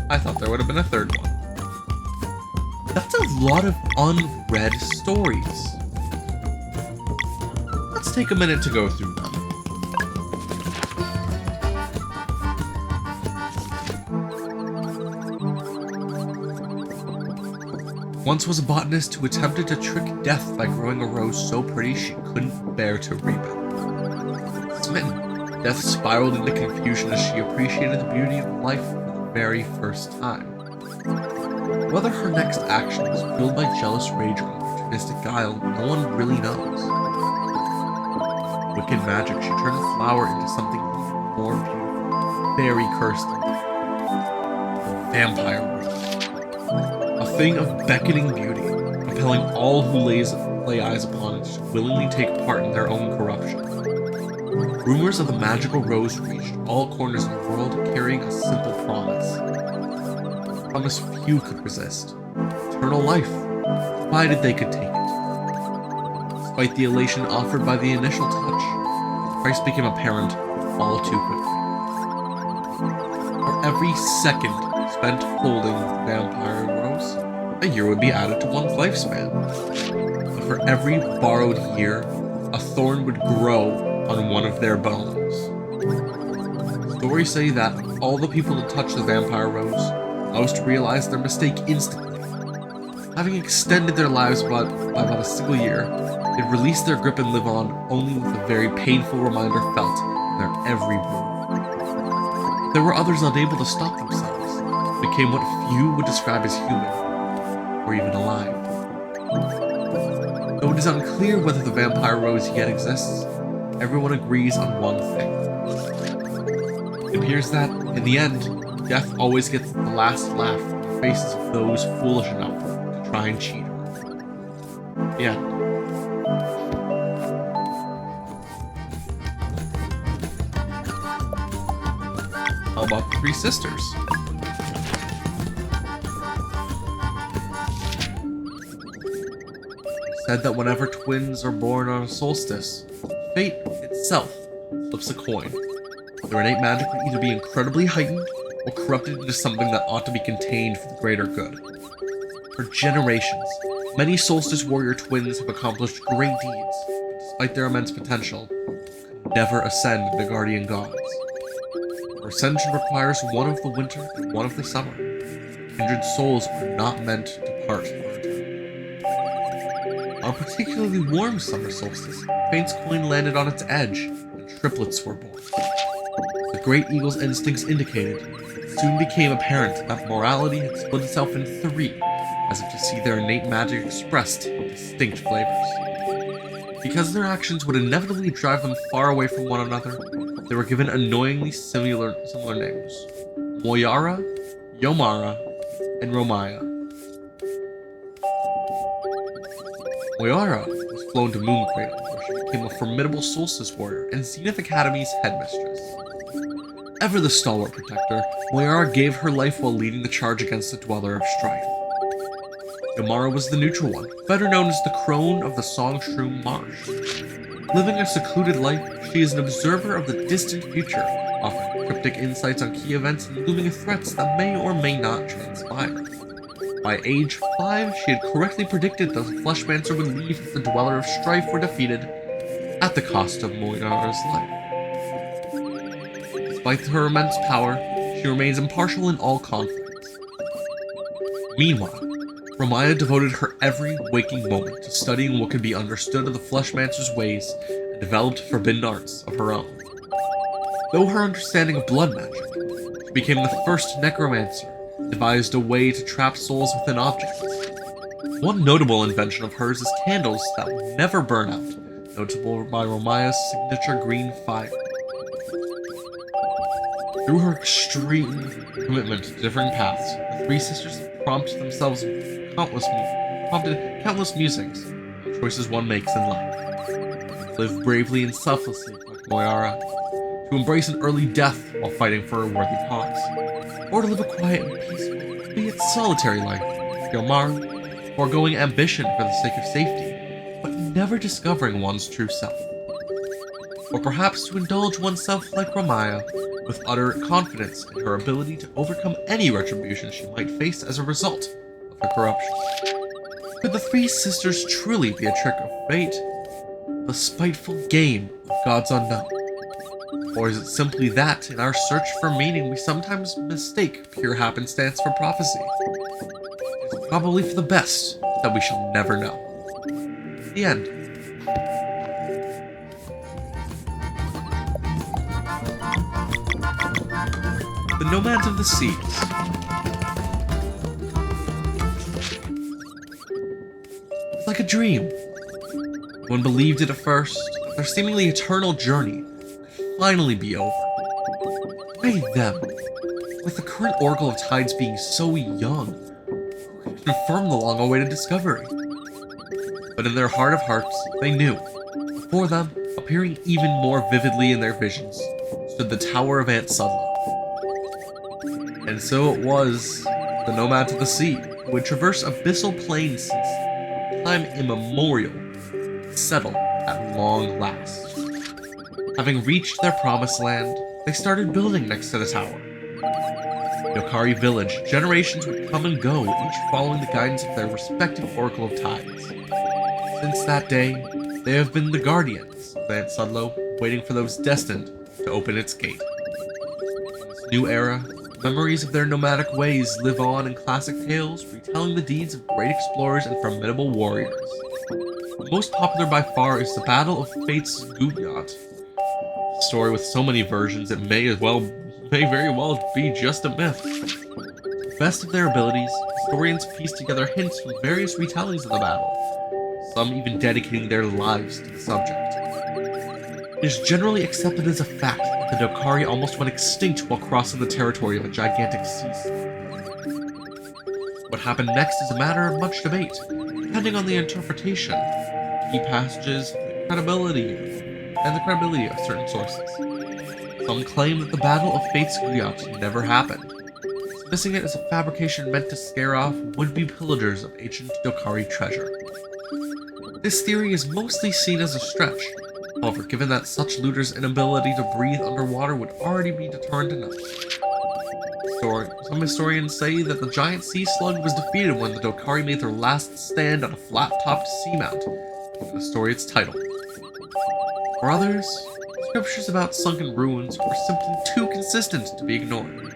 Speaker 1: I thought there would have been a 3rd one. That's a lot of unread stories. Let's take a minute to go through them. Once was a botanist who attempted to trick death by growing a rose so pretty she couldn't bear to reap it. Smitten, death spiraled into confusion as she appreciated the beauty of life for the very first time. Whether her next action was fueled by jealous rage or opportunistic guile, no one really knows. Wicked magic, she turned the flower into something even more beautiful, very cursed. The Vampire Rose. A thing of beckoning beauty, compelling all who lay eyes upon it to willingly take part in their own corruption. Rumors of the magical rose reached all corners of the world, carrying a simple promise. A promise few could resist. Eternal life, provided they could take it. Despite the elation offered by the initial touch, the price became apparent all too quickly. For every second spent holding the Vampire Rose, a year would be added to one's lifespan. But for every borrowed year, a thorn would grow on one of their bones. Stories say that all the people that touch the Vampire Rose, most realize their mistake instantly. Having extended their lives by about a single year, they release their grip and live on only with a very painful reminder felt in their every move. There were others unable to stop themselves, became what few would describe as human, or even alive. Though it is unclear whether the Vampire Rose yet exists, everyone agrees on one thing. It appears that, in the end, death always gets the last laugh from the faces of those foolish enough to try and cheat her. The end. How about the 3 sisters? Said that whenever twins are born on a solstice, fate itself flips a coin. Their innate magic would either be incredibly heightened or corrupted into something that ought to be contained for the greater good. For generations, many solstice warrior twins have accomplished great deeds, but despite their immense potential, could never ascend the guardian gods. For ascension requires one of the winter and one of the summer. Kindred souls are not meant to part for eternity.
Speaker 2: On a particularly warm summer solstice, Fate's coin landed on its edge, and triplets were born. The great eagle's instincts indicated, it soon became apparent that morality had split itself in three, as if to see their innate magic expressed in distinct flavors. Because their actions would inevitably drive them far away from one another, they were given annoyingly similar names: Moyara, Yomara, and Romaya. Moyara was flown to Moon Cradle, where she became a formidable solstice warrior and Zenith Academy's headmistress. Ever the stalwart protector, Moyara gave her life while leading the charge against the Dweller of Strife. Yomara was the neutral one, better known as the crone of the Songshroom Marsh. Living a secluded life, she is an observer of the distant future, offering cryptic insights on key events and looming threats that may or may not transpire. By age 5, she had correctly predicted that the Fleshmancer would leave if the Dweller of Strife were defeated, at the cost of Moyara's life. Despite her immense power, she remains impartial in all conflicts. Meanwhile, Romaya devoted her every waking moment to studying what could be understood of the Fleshmancer's ways and developed forbidden arts of her own. Though her understanding of blood magic, she became the first necromancer, devised a way to trap souls within objects. One notable invention of hers is candles that will never burn out, notable by Romaya's signature green fire. Through her extreme commitment to differing paths, the three sisters prompted countless musings, the choices one makes in life. Live bravely and selflessly like Moyara, to embrace an early death while fighting for a worthy cause, or to live a quiet and peaceful, albeit solitary life, like Yomara, foregoing ambition for the sake of safety, but never discovering one's true self. Or perhaps to indulge oneself like Romaya, with utter confidence in her ability to overcome any retribution she might face as a result of her corruption. Could the three sisters truly be a trick of fate? The spiteful game of gods unknown? Or is it simply that, in our search for meaning, we sometimes mistake pure happenstance for prophecy? It's probably for the best that we shall never know. The end. The Nomads of the Seas. It's like a dream. One believed it at first, their seemingly eternal journey could finally be over. Why them? With the current Oracle of Tides being so young, who could confirm the long-awaited discovery? But in their heart of hearts, they knew. Before them, appearing even more vividly in their visions, stood the Tower of Aunt Sudlow. And so it was the Nomads of the Sea, who would traverse abyssal plains since time immemorial, settle at long last. Having reached their promised land, they started building next to the tower. Yokari Village, generations would come and go, each following the guidance of their respective Oracle of Tides. Since that day, they have been the guardians of Aunt Sudlow, waiting for those destined to open its gate. In this new era, memories of their nomadic ways live on in classic tales, retelling the deeds of great explorers and formidable warriors. The most popular by far is the Battle of Fate's Guyot. A story with so many versions it may very well be just a myth. To the best of their abilities, historians piece together hints from various retellings of the battle, some even dedicating their lives to the subject. It is generally accepted as a fact that the Dokari almost went extinct while crossing the territory of a gigantic sea slug. What happened next is a matter of much debate, depending on the interpretation, key passages, the credibility of certain sources. Some claim that the Battle of Fate's Guyot never happened, dismissing it as a fabrication meant to scare off would-be pillagers of ancient Dokari treasure. This theory is mostly seen as a stretch. However, given that such looters' inability to breathe underwater would already be deterrent enough. Some historians say that the giant sea slug was defeated when the Dokari made their last stand on a flat-topped seamount, giving the story its title. For others, scriptures about sunken ruins were simply too consistent to be ignored.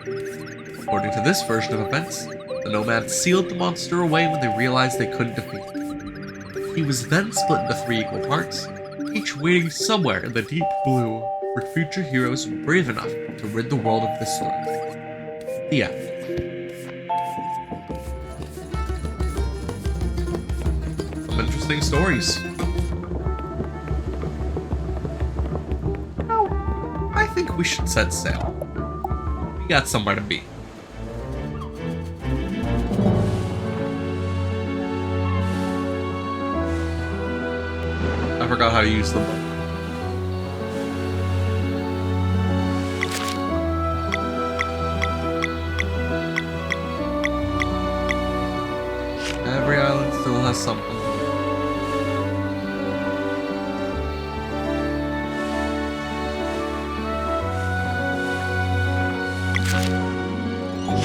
Speaker 2: According to this version of events, the nomads sealed the monster away when they realized they couldn't defeat it. He was then split into 3 equal parts, each waiting somewhere in the deep blue for future heroes brave enough to rid the world of this threat. The end. Some interesting stories. Now, I think we should set sail. We got somewhere to be. I forgot how to use the book. Every island still has something.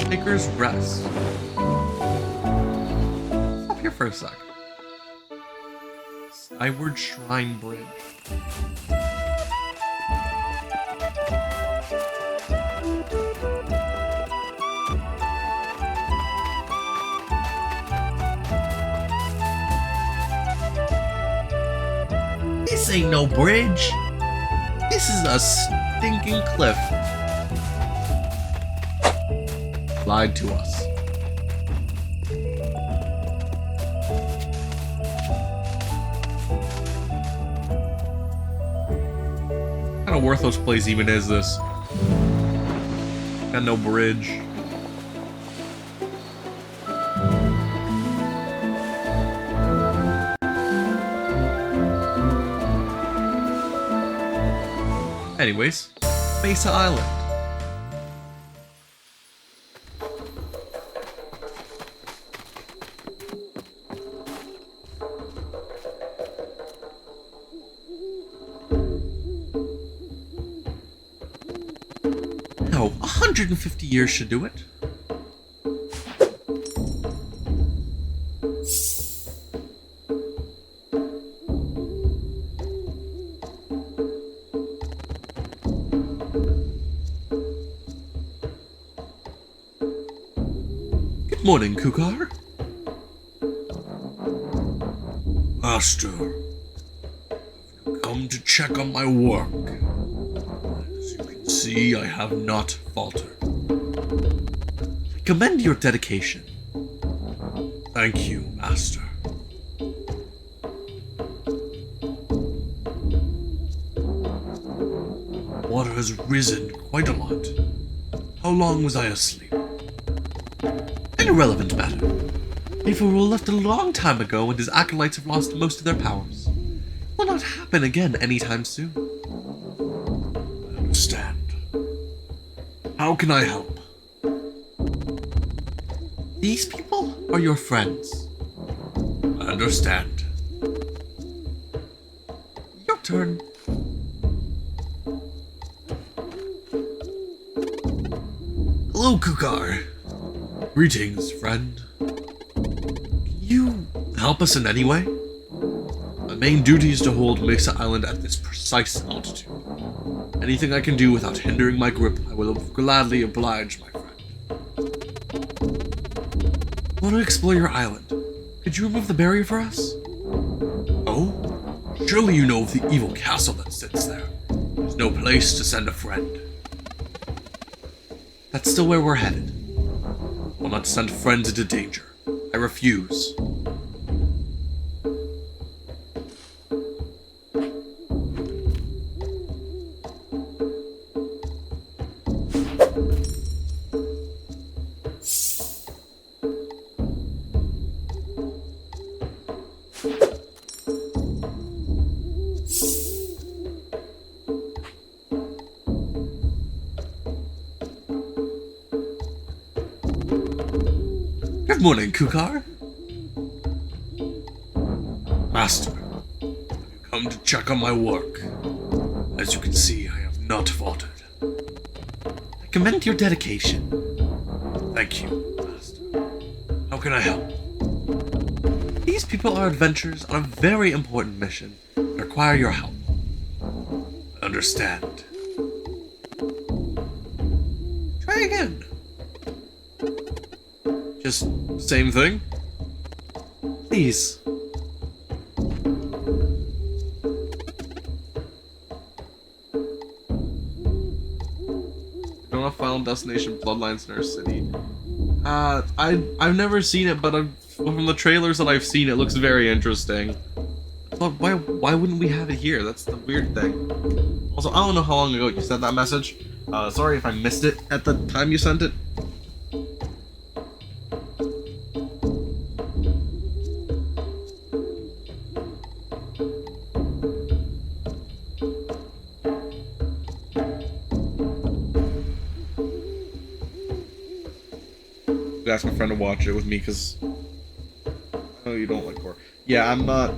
Speaker 2: Taker's Rest. Stop here for a sec. Skyward Shrine Bridge.
Speaker 3: This ain't no bridge.
Speaker 2: This is a stinking cliff. Lied to us. What kind of worthless place even is this? Got no bridge. Anyways, Mesa Island. No, 150 years should do it. Good morning, Kukar.
Speaker 4: Master, have you come to check on my work? As you can see, I have not faltered.
Speaker 2: I commend your dedication.
Speaker 4: Thank you, Master. Water has risen quite a lot. How long was I asleep?
Speaker 2: An irrelevant matter. Mayfa were left a long time ago and his acolytes have lost most of their powers. It will not happen again anytime soon.
Speaker 4: I understand. How can I help?
Speaker 2: These people are your friends.
Speaker 4: I understand.
Speaker 2: Your turn.
Speaker 4: Hello, Kukar. Greetings, friend.
Speaker 2: Can you
Speaker 4: Help us in any way? My main duty is to hold Mesa Island at this precise altitude. Anything I can do without hindering my grip, I will gladly oblige, my friend.
Speaker 2: want to explore your island? Could you remove the barrier for us?
Speaker 4: Oh? Surely you know of the evil castle that sits there. There's no place to send a friend.
Speaker 2: That's still where we're headed.
Speaker 4: Will not send friends into danger. I refuse.
Speaker 2: Good morning, Kukar.
Speaker 4: Master, have you come to check on my work? As you can see, I have not faltered.
Speaker 2: I commend your dedication.
Speaker 4: Thank you, Master. How can I help?
Speaker 2: These people are adventurers on a very important mission and require your help.
Speaker 4: I understand.
Speaker 2: Try again.
Speaker 4: Just same thing?
Speaker 2: Please.
Speaker 1: Final Destination Bloodlines Nurse City. I've never seen it, but from the trailers that I've seen, it looks very interesting. But why wouldn't we have it here? That's the weird thing. Also, I don't know how long ago you sent that message. Sorry if I missed it at the time you sent it. Ask my friend to watch it with me because I know you don't like horror. Yeah, I'm not.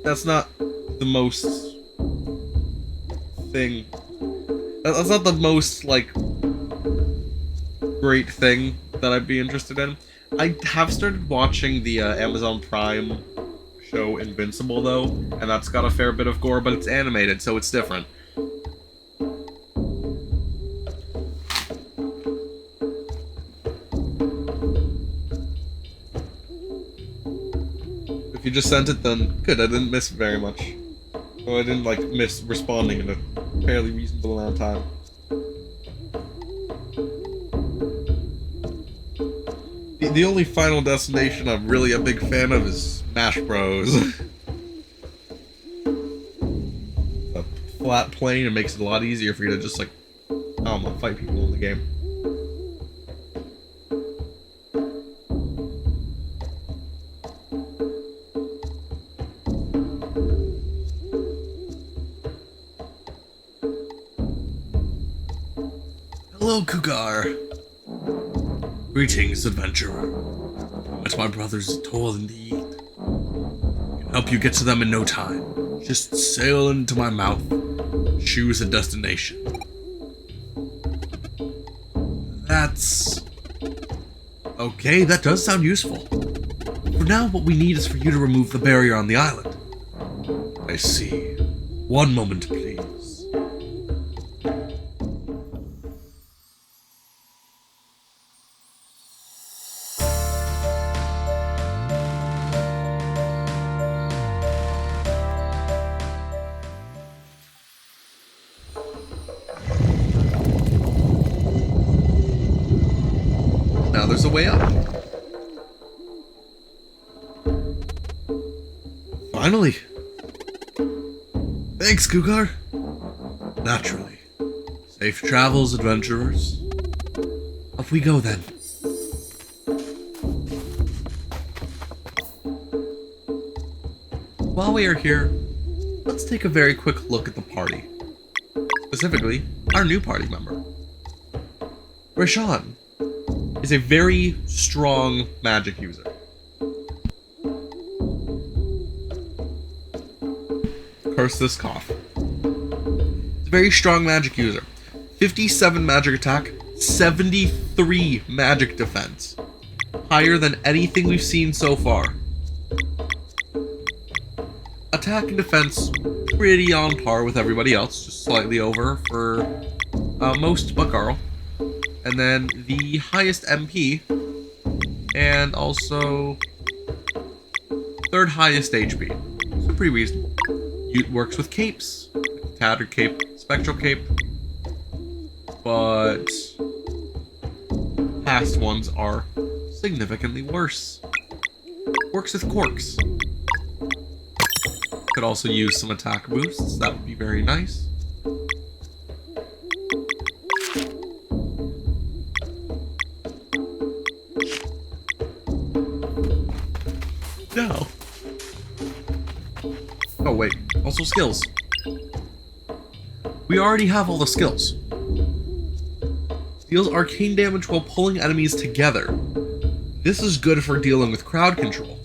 Speaker 1: That's not the most thing. That's not the most like great thing that I'd be interested in. I have started watching the Amazon Prime show Invincible though, and that's got a fair bit of gore, but it's animated, so it's different. If you just sent it, then good. I didn't miss very much. Well, I didn't like miss responding in a fairly reasonable amount of time. The only Final Destination I'm really a big fan of is Smash Bros. A flat plane, it makes it a lot easier for you to just like, I don't know, fight people in the game.
Speaker 2: Hello, Cougar. Greetings, adventurer. Met my brothers toil in the eat. Can help you get to them in no time. Just sail into my mouth. Choose a destination. That's... okay, that does sound useful. For now, what we need is for you to remove the barrier on the island. I see. One moment, please.
Speaker 1: Now there's a way up.
Speaker 2: Finally. Thanks, Cougar. Naturally. Safe travels, adventurers. Off we go, then.
Speaker 1: While we are here, let's take a very quick look at the party. Specifically, our new party member. Rashawn is a very strong magic user. Curse this cough. He's a very strong magic user. 57 magic attack, 73 magic defense. Higher than anything we've seen so far. Attack and defense pretty on par with everybody else, just slightly over for most but Carl. And then the highest MP, and also third highest HP. So pretty reasonable. It works with capes, tattered cape, spectral cape, but past ones are significantly worse. Works with corks. Could also use some attack boosts, that would be very nice. No. Oh wait, also skills. We already have all the skills. Deals arcane damage while pulling enemies together. This is good for dealing with crowd control.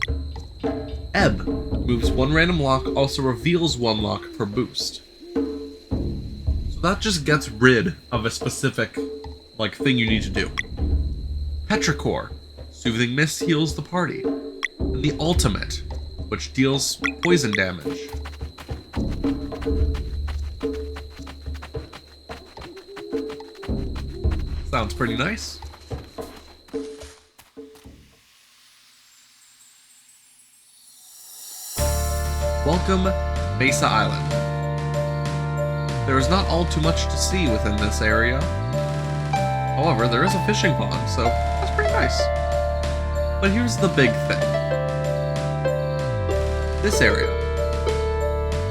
Speaker 1: Ebb moves one random lock, also reveals one lock per boost. So that just gets rid of a specific like thing you need to do. Petrichor, soothing mist heals the party. And the ultimate, which deals poison damage. Sounds pretty nice. Welcome to Mesa Island. There is not all too much to see within this area. However, there is a fishing pond, so that's pretty nice. But here's the big thing. This area.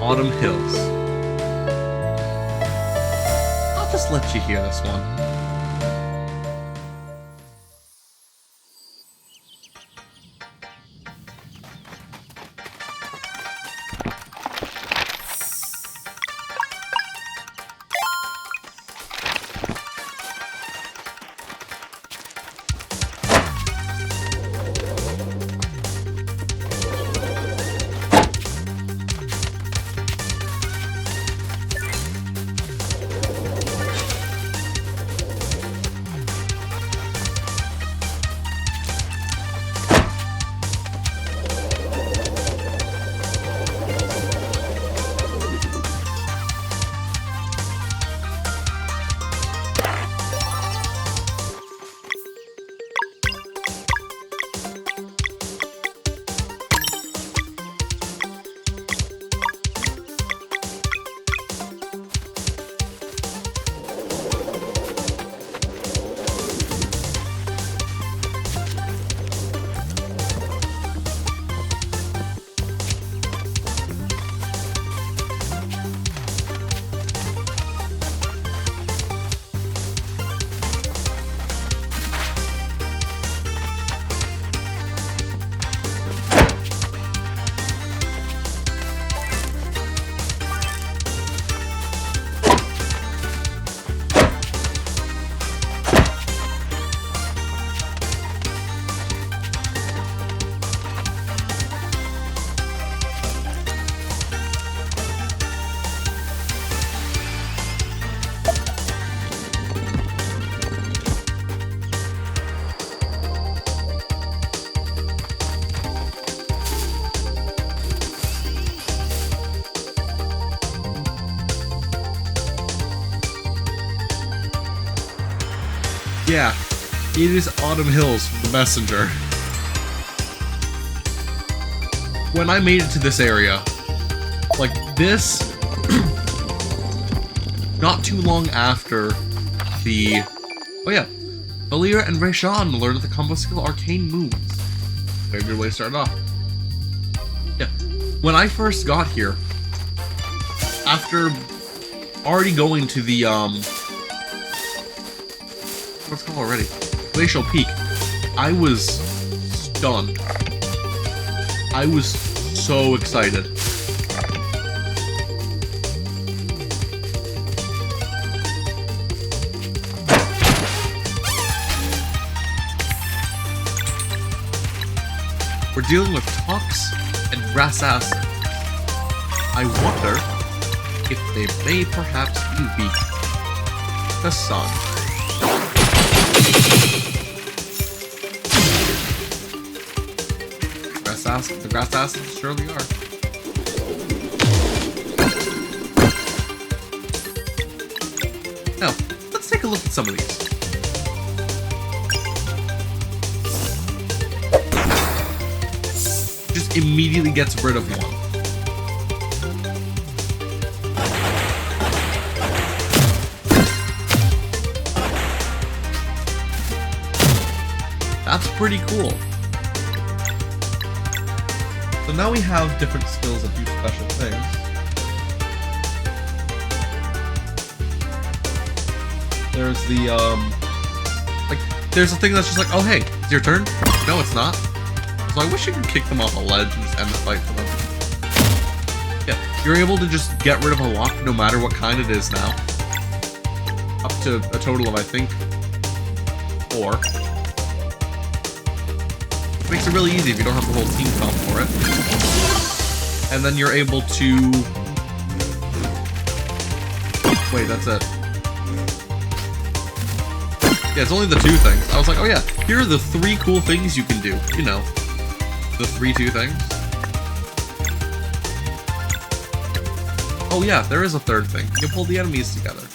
Speaker 1: Autumn Hills. I'll just let you hear this one. Yeah, it is Autumn Hills from the Messenger. When I made it to this area, like this, not too long after the, oh yeah, Valir and Rayshawn learned the combo skill Arcane Moves. Very good way to start off. Yeah, when I first got here, after already going to the, what's it called already? Glacial Peak. I was stunned. I was so excited. We're dealing with Tox and Grass Acid. I wonder if they may perhaps be weak to the sun. The grass acids surely are. Now, let's take a look at some of these. Just immediately gets rid of one. That's pretty cool. So now we have different skills that do special things. There's the, there's a thing that's just like, oh hey, it's your turn? No, it's not. So I wish you could kick them off a ledge and just end the fight for them. Yeah, you're able to just get rid of a lock no matter what kind it is now. Up to a total of, I think, 4. Makes it really easy if you don't have the whole team comp for it. And then you're able to... Wait, that's it. Yeah, it's only the 2 things. I was like, oh yeah, here are the 3 cool things you can do. You know, the 2 things. Oh yeah, there is a 3rd thing. You can pull the enemies together.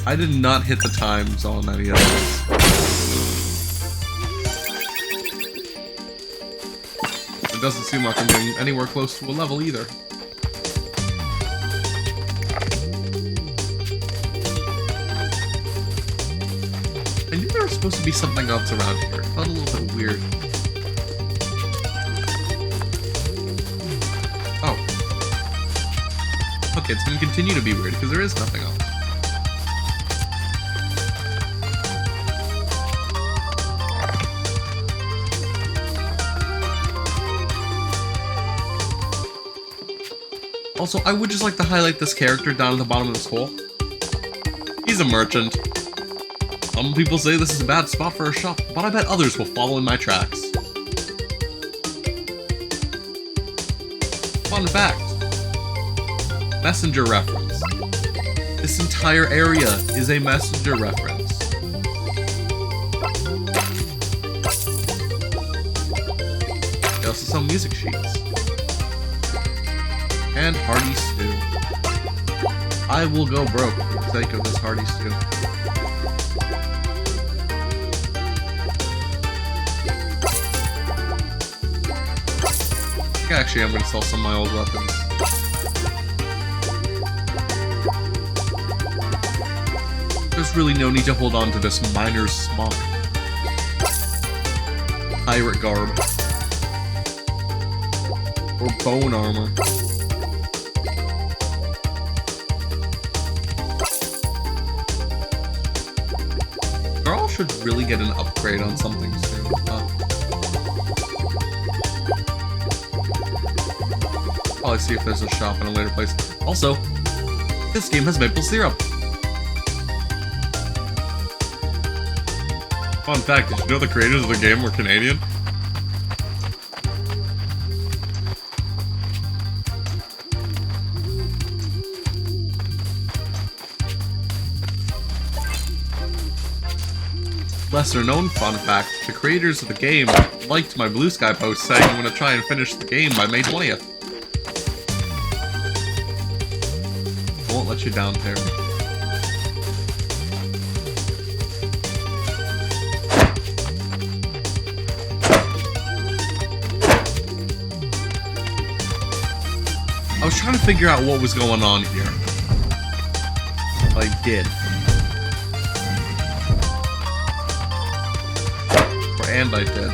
Speaker 1: I did not hit the times on any of this. It doesn't seem like I'm getting anywhere close to a level either. I knew there was supposed to be something else around here. It felt a little bit weird. Oh. Okay, it's gonna continue to be weird because there is nothing else. Also, I would just like to highlight this character down at the bottom of this hole. He's a merchant. Some people say this is a bad spot for a shop, but I bet others will follow in my tracks. Fun fact. Messenger reference. This entire area is a messenger reference. They also sell music sheets. And hearty stew. I will go broke for the sake of this hearty stew. Actually, I'm going to sell some of my old weapons. There's really no need to hold on to this miner's smock. Pirate garb. Or bone armor. Carl should really get an upgrade on something soon. Probably see if there's a shop in a later place. Also, this game has maple syrup. Fun fact, did you know the creators of the game were Canadian? Lesser known fun fact, the creators of the game liked my Blue Sky post saying I'm going to try and finish the game by May 20th. I won't let you down, Terry. I was trying to figure out what was going on here. I did. And I did.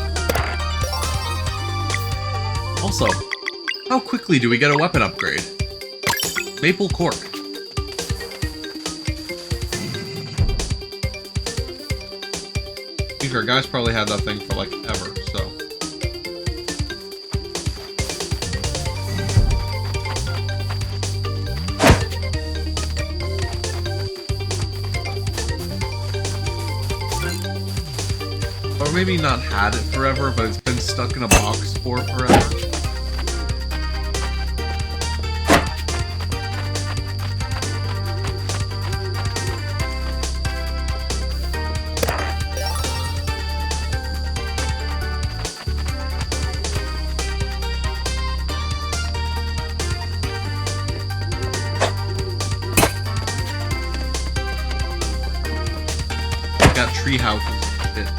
Speaker 1: Also, how quickly do we get a weapon upgrade? Maple cork. Our guys probably had that thing for like ever, so. Or maybe not had it forever, but it's been stuck in a box for forever. Got tree houses and shit.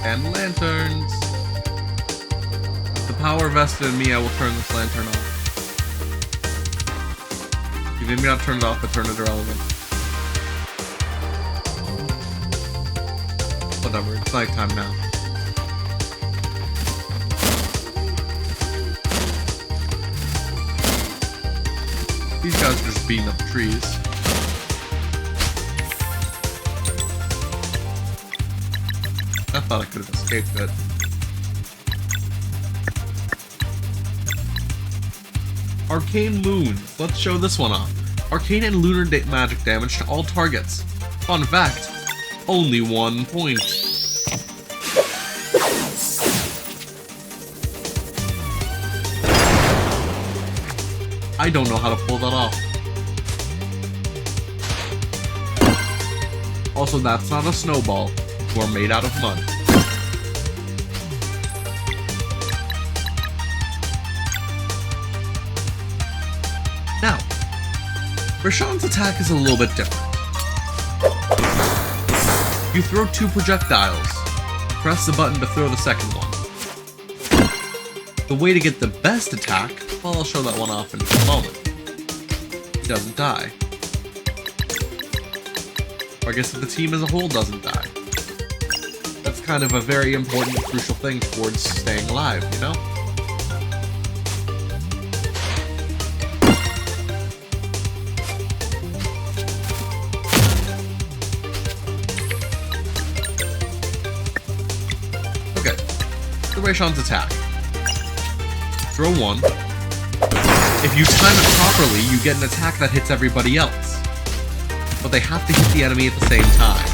Speaker 1: And lanterns. With the power vested in me, I will turn this lantern off. You need me not turn it off, but turn it irrelevant. Whatever, it's nighttime now. These guys are just beating up trees. I thought I could have escaped it. Arcane Moons. Let's show this one off. Arcane and lunar magic damage to all targets. Fun fact, only 1 point. I don't know how to pull that off. Also, that's not a snowball. We're made out of mud. Now, Rashawn's attack is a little bit different. You throw 2 projectiles. Press the button to throw the second one.
Speaker 2: The way to get the best attack, well, I'll show that one off in just a moment. He doesn't die. Or I guess if the team as a whole doesn't die. That's kind of a very important and crucial thing towards staying alive, you know? Okay, Rayshawn's attack. Throw one. If you time it properly, you get an attack that hits everybody else. But they have to hit the enemy at the same time.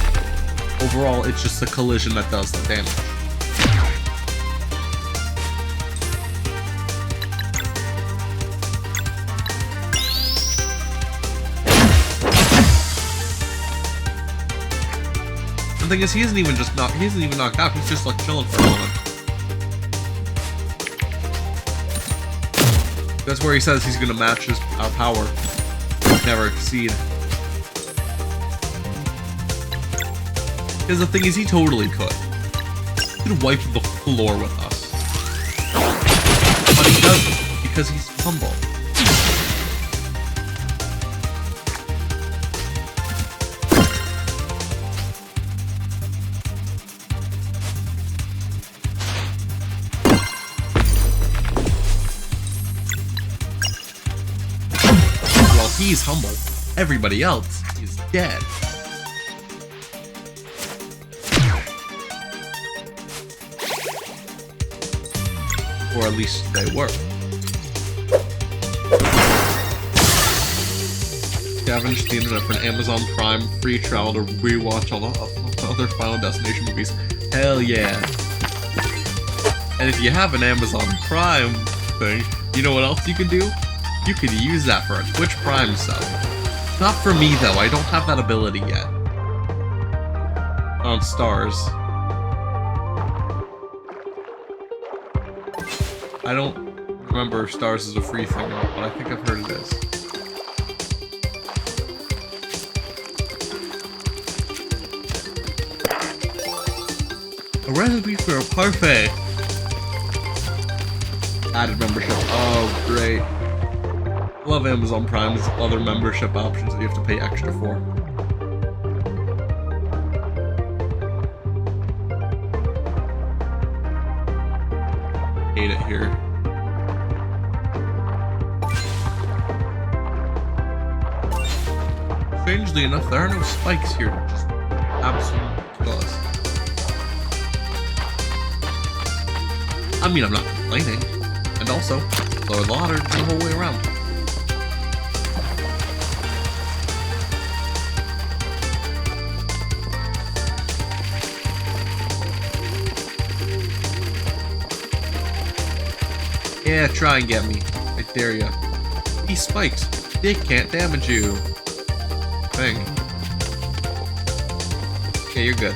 Speaker 2: Overall, it's just the collision that does the damage. The thing is, he isn't even knocked out, he's just like chilling for a moment. That's where he says he's gonna match our power. Never exceed. Because the thing is, he totally could. He could wipe the floor with us. But he doesn't, because he's humble. While he's humble, everybody else is dead. Or at least they were. Scavenge the internet for an Amazon Prime free trial to rewatch all the other Final Destination movies. Hell yeah. And if you have an Amazon Prime thing, you know what else you can do? You can use that for a Twitch Prime sub. Not for me though, I don't have that ability yet. On Stars. I don't remember if Stars is a free thing or not, but I think I've heard it is. A recipe for a parfait. Added membership. Oh, great. Love Amazon Prime's other membership options that you have to pay extra for. Hate it here. Strangely enough, there are no spikes here, just absolute buzz. I mean, I'm not complaining. And also, lower the ladder the whole way around. Yeah, try and get me. I dare ya. He's spiked. They can't damage you. Thing. Okay, you're good.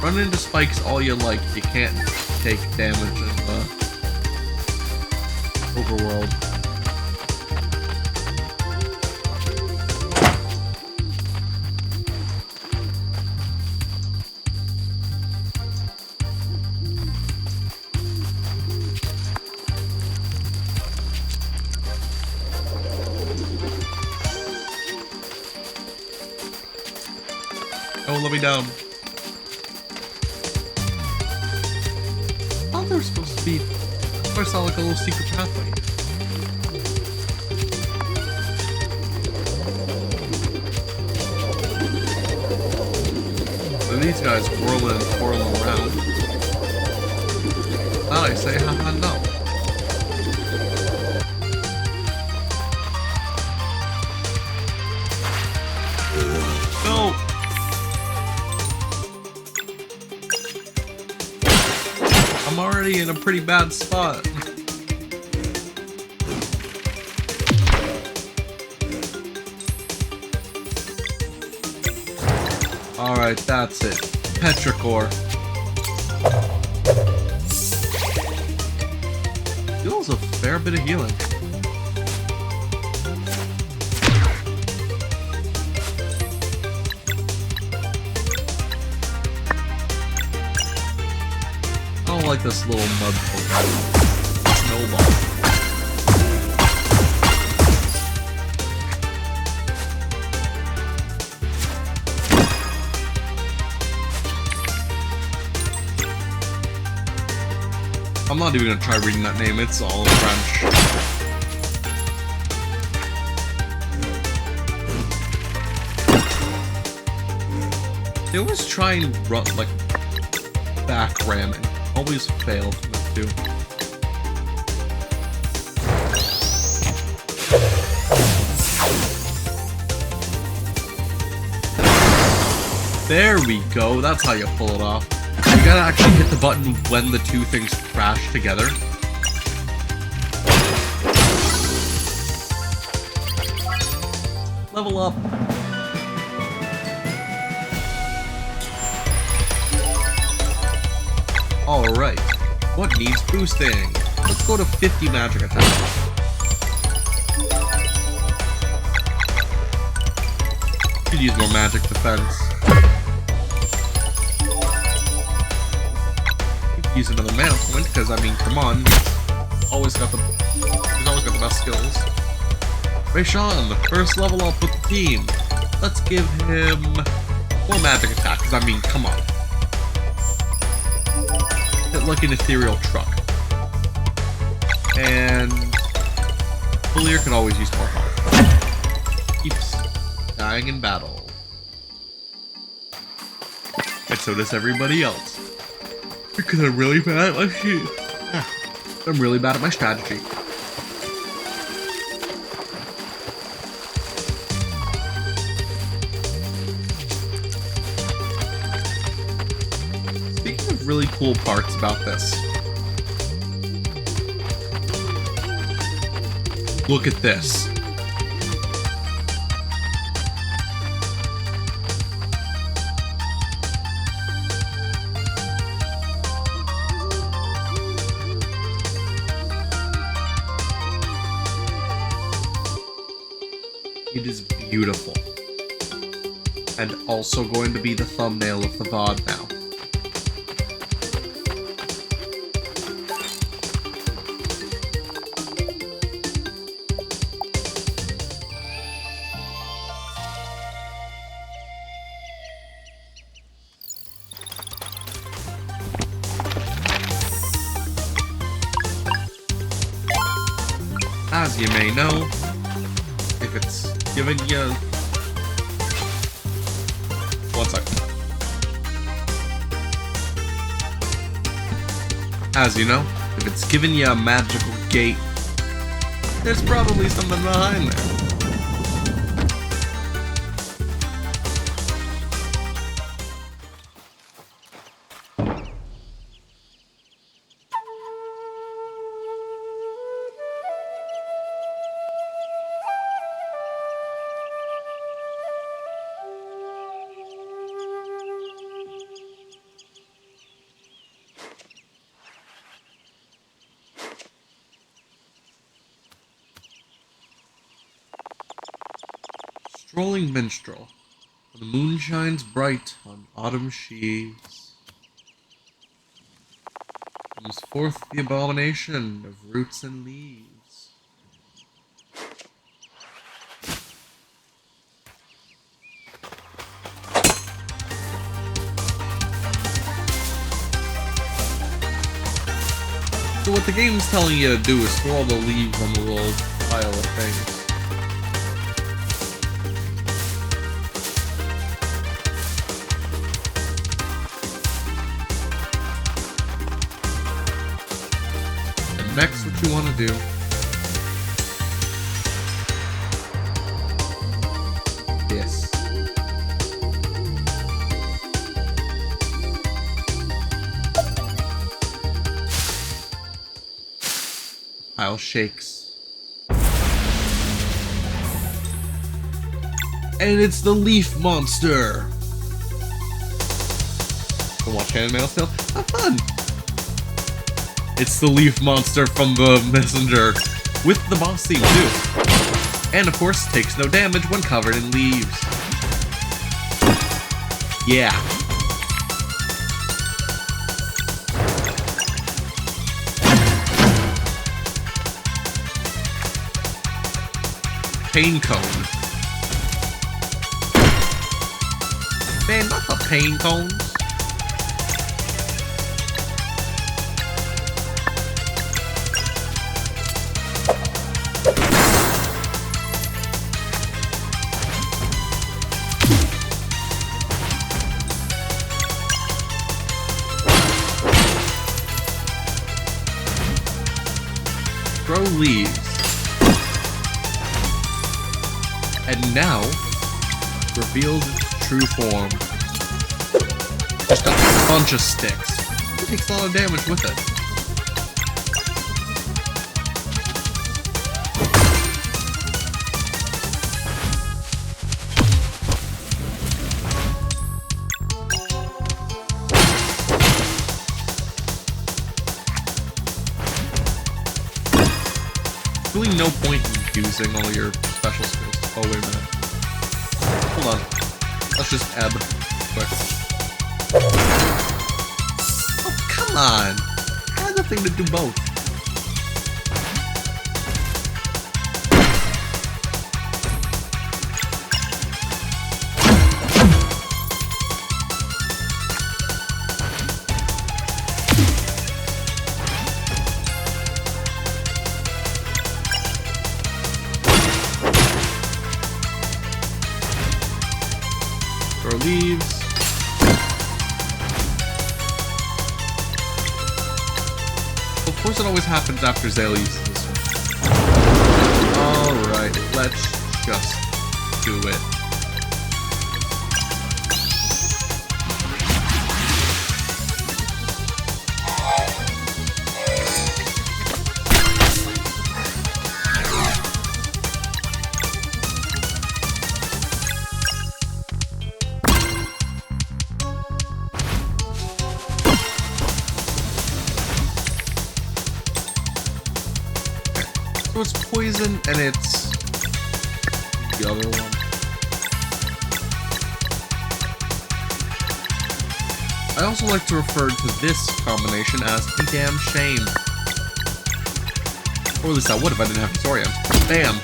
Speaker 2: Run into spikes all you like. You can't take damage in the overworld. Oh, let me down. Oh, there's supposed to be. I saw like a little secret pathway. And these guys whirling and twirling around. Thought I say, haha, no. No! I'm already in a pretty bad spot. Alright, that's it. Petrichor. Deals a fair bit of healing. Oh
Speaker 4: of like this little mud snowball. I'm not even gonna try reading that name, it's all in French. They always try and run, like, back ram and always fail from it too. There we go, that's how you pull it off. You gotta actually hit the button when the two things crash together. Level up. Alright, what needs boosting? Let's go to 50 magic attack. Could use more magic defense. Use another mana point, because I mean, come on, he's always got the best skills. Rayshawn, the first level up with the team. Let's give him more magic attack, because I mean, come on. Hit like an ethereal truck. And Bullier could always use more health. Keeps dying in battle. And so does everybody else. Because I'm really bad at my shit. I'm really bad at my strategy. Speaking of really cool parts about this, look at this. It is beautiful. And also going to be the thumbnail of the VOD now. As you may know, if it's giving you... One second. As you know, if it's giving you a magical gate, there's probably something behind there. Strolling minstrel, when the moon shines bright on autumn sheaves, comes forth the abomination of roots and leaves. So what the game's telling you to do is throw all the leaves on the little pile of things. Next, what you want to do this. Pile shakes. And it's the leaf monster. Watch Handmail still? Have fun! It's the leaf monster from the messenger, with the boss theme too. And of course, takes no damage when covered in leaves. Yeah.
Speaker 1: pain cone. Man, not the pain cones. Throw leaves. And now, reveals its true form. Just a bunch of sticks. It takes a lot of damage with it. Really no point in using all your special skills. Oh, wait a minute. Hold on. Let's just ebb quick. Oh, come on! I had nothing to do both. Throw leaves. Of course it always happens after Zale uses this one. Alright, let's just do it. So it's poison and it's the other one. I also like to refer to this combination as a damn shame. Or at least I would if I didn't have Torian. Bam!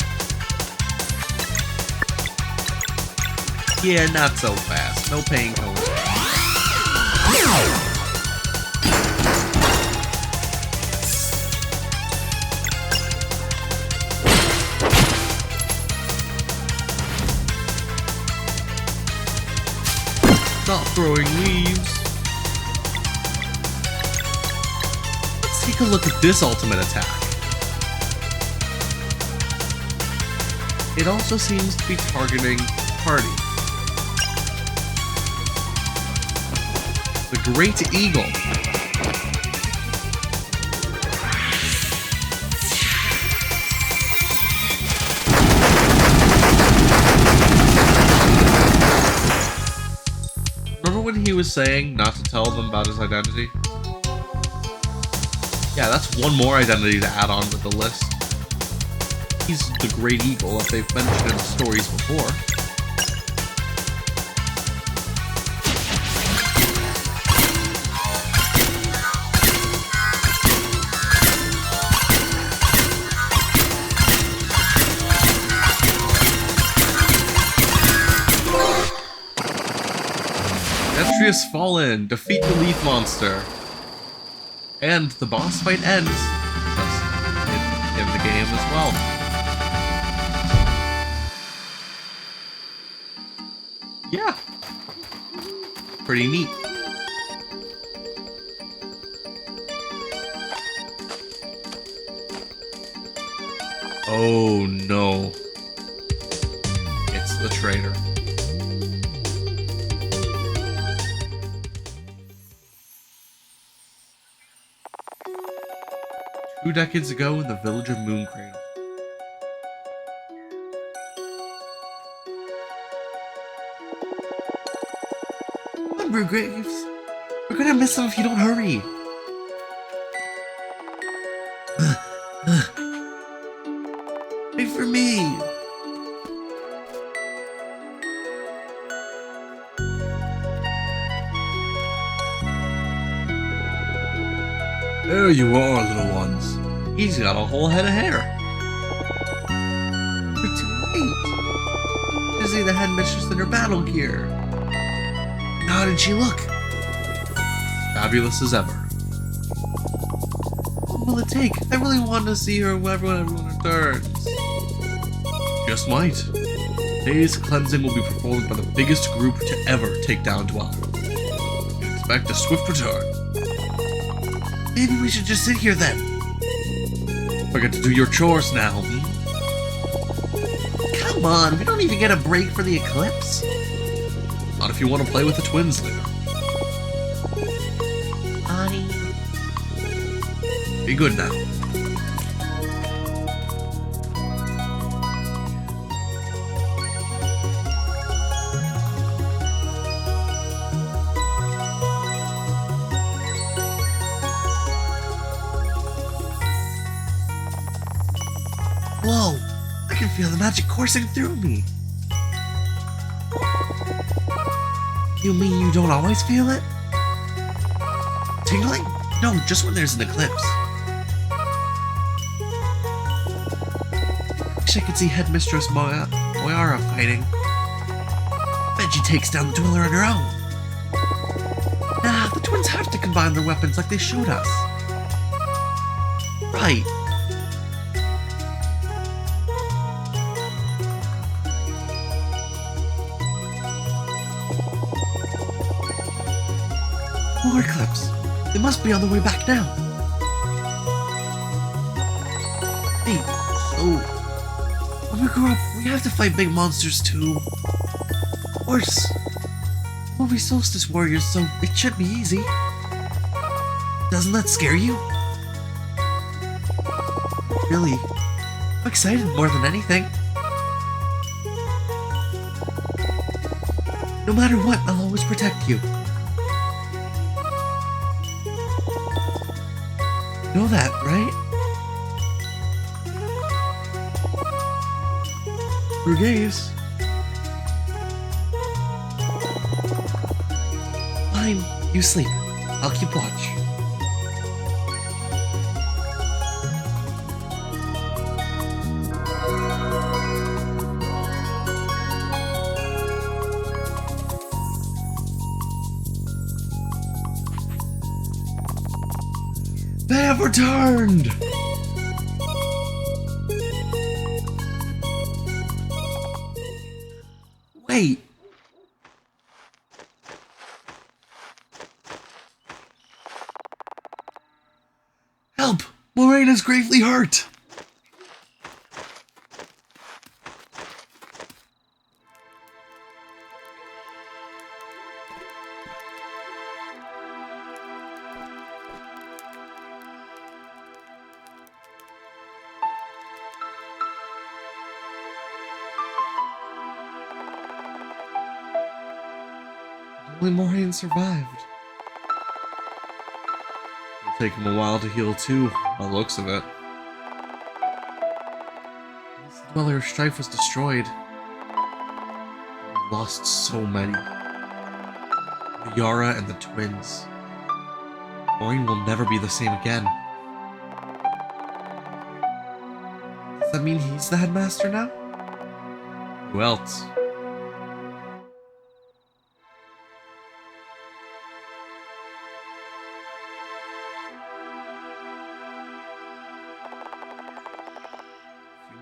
Speaker 1: Yeah, not so fast. No pain cones. Stop throwing leaves. Let's take a look at this ultimate attack. It also seems to be targeting Party. The Great Eagle. Remember when he was saying not to tell them about his identity? Yeah, that's one more identity to add on with the list. He's the Great Eagle that they've mentioned in stories before. Entry has fallen. Defeat the Leaf Monster. And the boss fight ends just in the game as well. Yeah. Pretty neat. Oh no. It's the traitor. Two decades ago in the village of Mooncradle. Come on, Brew Graves. We're gonna miss him if you don't hurry. Wait for me. There you are, little ones. He's got a whole head of hair. You're too
Speaker 2: Wait. Is he the headmistress in her battle gear? How did she look?
Speaker 1: Fabulous as ever.
Speaker 2: What will it take? I really want to see her when everyone returns.
Speaker 1: Just might. Today's cleansing will be performed by the biggest group to ever take down Dweller. You can expect a swift return.
Speaker 2: Maybe we should just sit here then.
Speaker 1: Forget to do your chores now.
Speaker 2: Come on, we don't even get a break for the eclipse.
Speaker 1: Not if you want to play with the twins later.
Speaker 2: Honey.
Speaker 1: Be good now.
Speaker 2: Whoa, I can feel the magic coursing through me. You mean you don't always feel it? Tingling? No, just when there's an eclipse. Wish I could see Headmistress Moyara fighting. Bet she takes down the Dweller on her own. Nah, the twins have to combine their weapons like they showed us. Right. More eclipse. They must be on the way back now. Hey, so when we grow up, we have to fight big monsters too. Of course. We'll be solstice warriors, so it should be easy. Doesn't that scare you? Really, I'm excited more than anything. No matter what, I'll always protect you. Know that, right? Brugaves. Fine, you sleep. I'll keep watch. They have returned! Wait. Help! Moraine gravely hurt! Only Moraine survived.
Speaker 1: It'll take him a while to heal too, by the looks of it.
Speaker 2: The Dweller of Strife was destroyed.
Speaker 1: We lost so many. Yara and the twins. Moraine will never be the same again.
Speaker 2: Does that mean he's the headmaster now?
Speaker 1: Who else?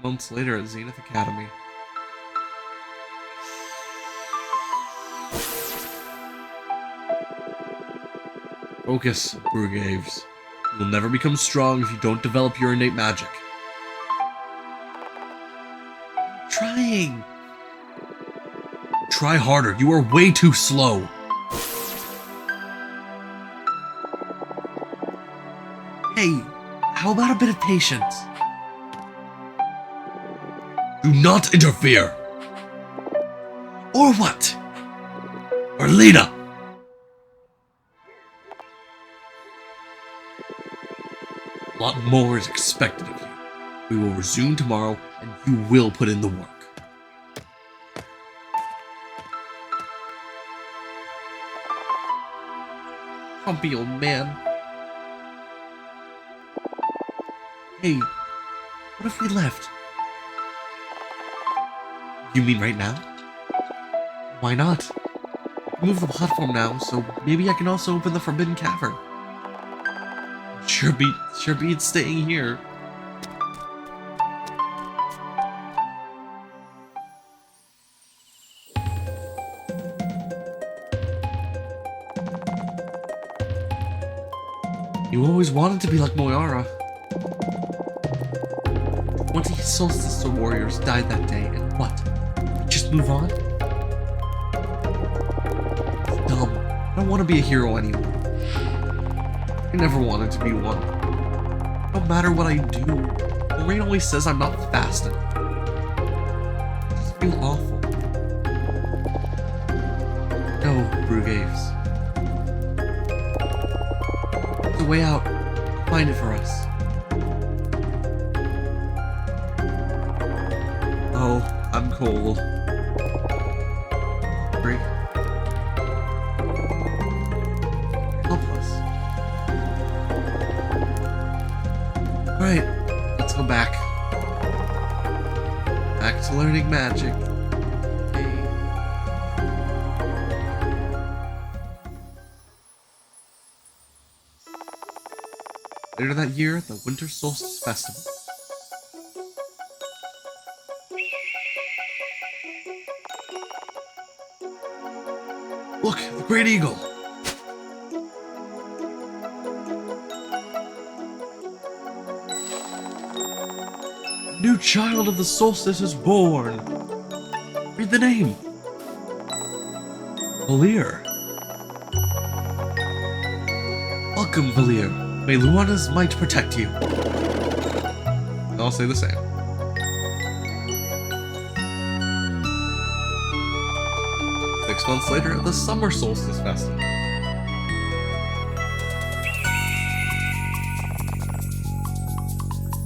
Speaker 1: Months later at Zenith Academy. Focus, Brugaves. You'll never become strong if you don't develop your innate magic.
Speaker 2: Trying.
Speaker 1: Try harder, you are way too slow.
Speaker 2: Hey, how about a bit of patience?
Speaker 1: Do not interfere!
Speaker 2: Or what?
Speaker 1: Arlena! A lot more is expected of you. We will resume tomorrow, and you will put in the work.
Speaker 2: Grumpy old man. Hey, what if we left? You mean right now? Why not? Move the platform now, so maybe I can also open the Forbidden Cavern. Sure beats staying here. You always wanted to be like Moyara. 20 Solstice warriors died that day, and what? Just move on? It's dumb. I don't want to be a hero anymore. I never wanted to be one. No matter what I do, Lorraine always says I'm not fast enough. I just feel awful. No, Brugaves. There's a way out. Find it for us. Oh, I'm cold. Hungry. Help us. Alright, let's go back. Back to learning magic. Later that year, at the Winter Solstice Festival. Look, the Great Eagle! A new child of the solstice is born! Read the name! Valir. Welcome, Valir. May Luana's might protect you.
Speaker 4: I'll say the same.
Speaker 2: Six months later at the Summer Solstice Festival.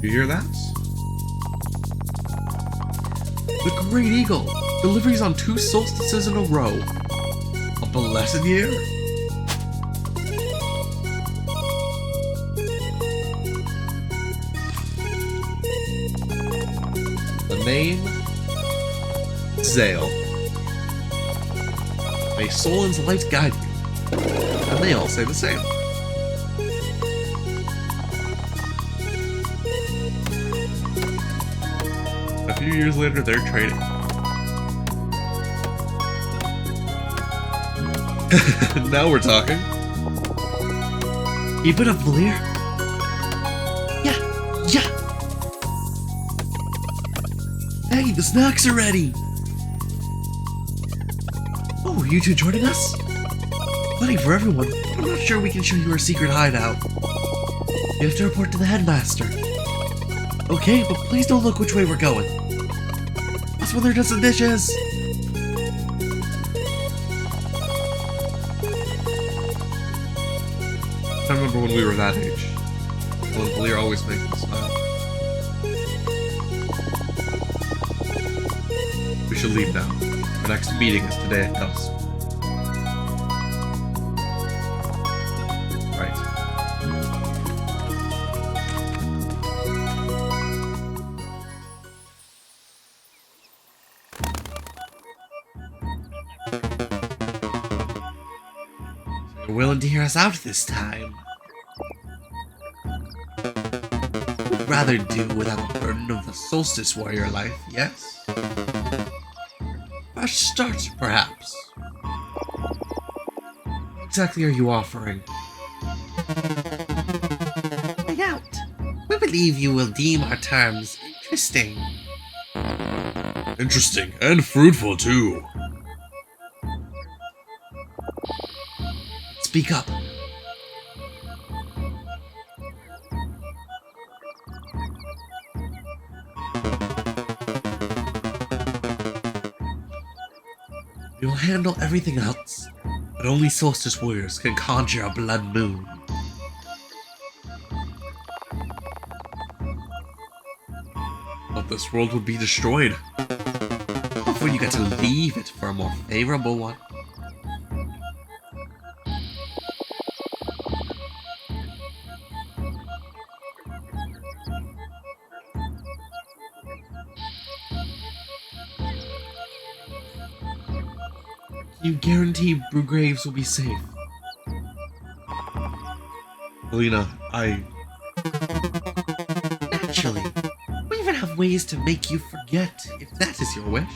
Speaker 4: You hear that?
Speaker 2: The Great Eagle! Deliveries on 2 solstices in a row. A blessed year?
Speaker 4: The name? Zale.
Speaker 2: May Solin's light guide you.
Speaker 4: And they all say the same. A few years later, they're trading. Now we're talking.
Speaker 2: Keep it up, Valir. Yeah, yeah. Hey, the snacks are ready. Oh, are you two joining us? Plenty for everyone, but I'm not sure we can show you our secret hideout. You have to report to the headmaster. Okay, but please don't look which way we're going. That's when they're just the dishes.
Speaker 4: I remember when we were that age. Well, Valir always made me smile. We should leave now. Our next meeting is today at dusk. Right.
Speaker 2: You're willing to hear us out this time. We'd rather do without the burden of the Solstice Warrior life, yes? Fresh start, perhaps. What exactly are you offering? Way out. We believe you will deem our terms interesting.
Speaker 4: Interesting and fruitful too.
Speaker 2: Speak up. We will handle everything else, but only Solstice Warriors can conjure a blood moon.
Speaker 4: But this world would be destroyed.
Speaker 2: Before you get to leave it for a more favorable one. You guarantee Brugraves will be safe?
Speaker 4: Alina,
Speaker 2: Naturally. We even have ways to make you forget, if that is your wish.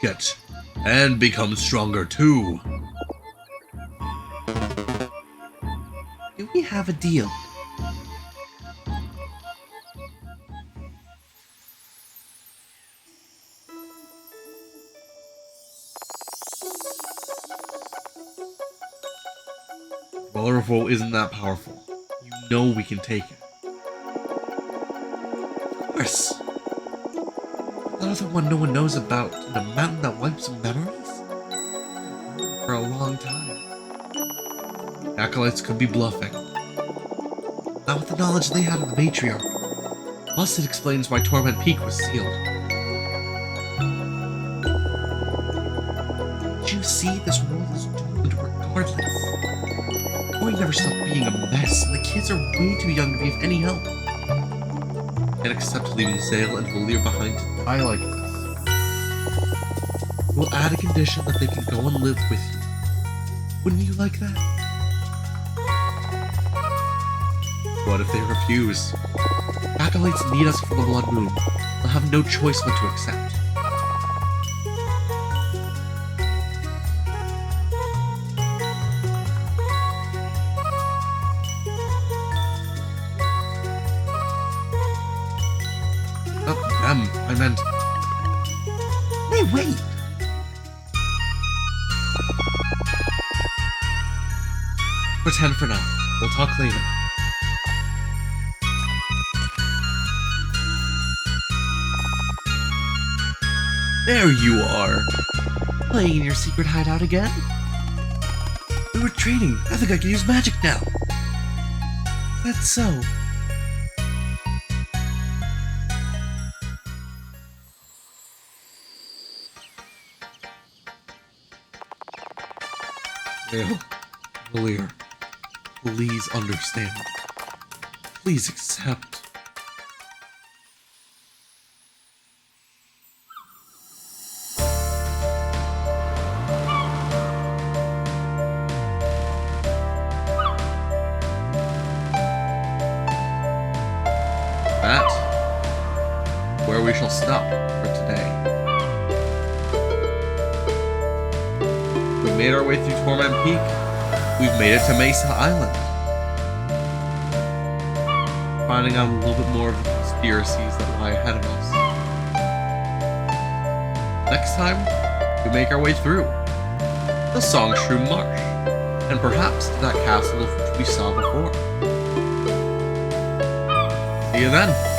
Speaker 4: get and become stronger too.
Speaker 2: Do we have a deal?
Speaker 4: Well, our revolt isn't that powerful. You know we can take it.
Speaker 2: Of course. The other one no one knows about, the mountain that wipes memories? For a long time.
Speaker 4: Acolytes could be bluffing.
Speaker 2: Not with the knowledge they had of the matriarch. Plus, it explains why Torment Peak was sealed. Did you see? This world is doomed regardless. Boy never stopped being a mess, and the kids are way too young to be of any help.
Speaker 4: Can't accept leaving Zale and Valir behind. I like this.
Speaker 2: We'll add a condition that they can go and live with you. Wouldn't you like that?
Speaker 4: What if they refuse?
Speaker 2: Acolytes need us for the Blood Moon. They'll have no choice but to accept.
Speaker 4: Not them, I meant...
Speaker 2: Hey, wait! Pretend for now. We'll talk later.
Speaker 4: There you are!
Speaker 2: Playing in your secret hideout again? We were training. I think I can use magic now. That's so.
Speaker 4: Zale, Valir, please understand. Please accept. That where we shall stop for today. We made our way through Torment Peak. We've made it to Mesa Island. Finding out a little bit more of the conspiracies that lie ahead of us. Next time, we make our way through the Songshroom Marsh, and perhaps to that castle of which we saw before. See you then.